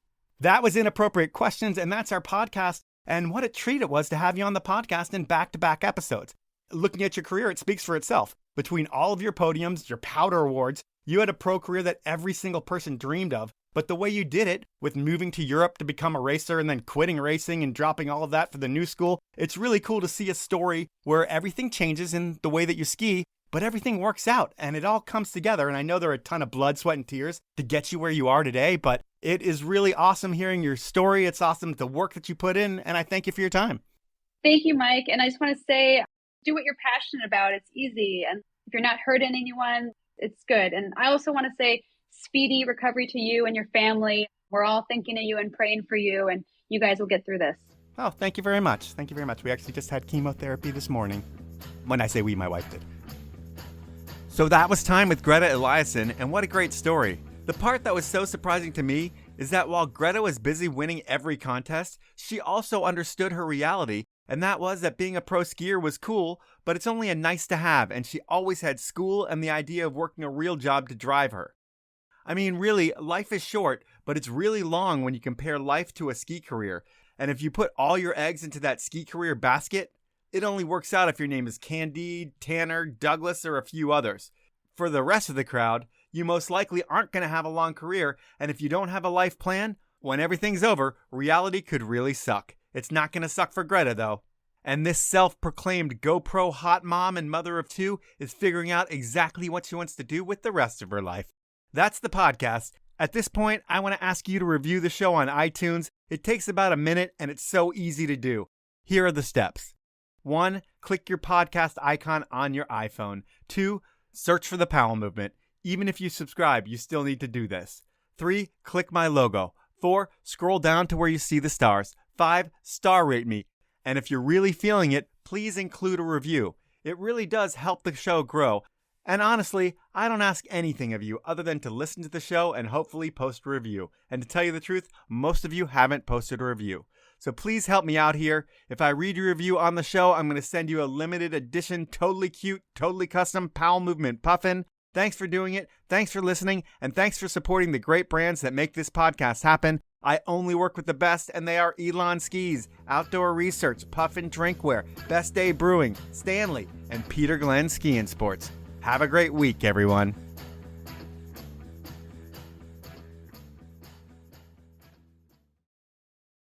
That was Inappropriate Questions, and that's our podcast. And what a treat it was to have you on the podcast in back-to-back episodes. Looking at your career, it speaks for itself. Between all of your podiums, your powder awards, you had a pro career that every single person dreamed of. But the way you did it, with moving to Europe to become a racer and then quitting racing and dropping all of that for the new school, it's really cool to see a story where everything changes in the way that you ski, but everything works out and it all comes together. And I know there are a ton of blood, sweat, and tears to get you where you are today, but it is really awesome hearing your story. It's awesome the work that you put in, and I thank you for your time. Thank you, Mike. And I just want to say, do what you're passionate about. It's easy. And if you're not hurting anyone, it's good. And I also want to say speedy recovery to you and your family. We're all thinking of you and praying for you, and you guys will get through this. Oh, thank you very much. Thank you very much. We actually just had chemotherapy this morning. When I say we, my wife did. So that was time with Grete Eliassen, and what a great story. The part that was so surprising to me is that while Grete was busy winning every contest, she also understood her reality, and that was that being a pro skier was cool, but it's only a nice to have, and she always had school and the idea of working a real job to drive her. I mean, really, life is short, but it's really long when you compare life to a ski career, and if you put all your eggs into that ski career basket, it only works out if your name is Candide, Tanner, Douglas, or a few others. For the rest of the crowd, you most likely aren't going to have a long career, and if you don't have a life plan, when everything's over, reality could really suck. It's not going to suck for Grete, though. And this self-proclaimed GoPro hot mom and mother of two is figuring out exactly what she wants to do with the rest of her life. That's the podcast. At this point, I want to ask you to review the show on iTunes. It takes about a minute, and it's so easy to do. Here are the steps. 1. Click your podcast icon on your iPhone. 2. Search for the Powell Movement. Even if you subscribe, you still need to do this. 3. Click my logo. 4. Scroll down to where you see the stars. 5. Star rate me. And if you're really feeling it, please include a review. It really does help the show grow. And honestly, I don't ask anything of you other than to listen to the show and hopefully post a review. And to tell you the truth, most of you haven't posted a review. So please help me out here. If I read your review on the show, I'm going to send you a limited edition, totally cute, totally custom Powell Movement puffin. Thanks for doing it. Thanks for listening. And thanks for supporting the great brands that make this podcast happen. I only work with the best, and they are Elan Skis, Outdoor Research, Puffin Drinkware, Best Day Brewing, Stanley, and Peter Glenn Ski and Sports. Have a great week, everyone.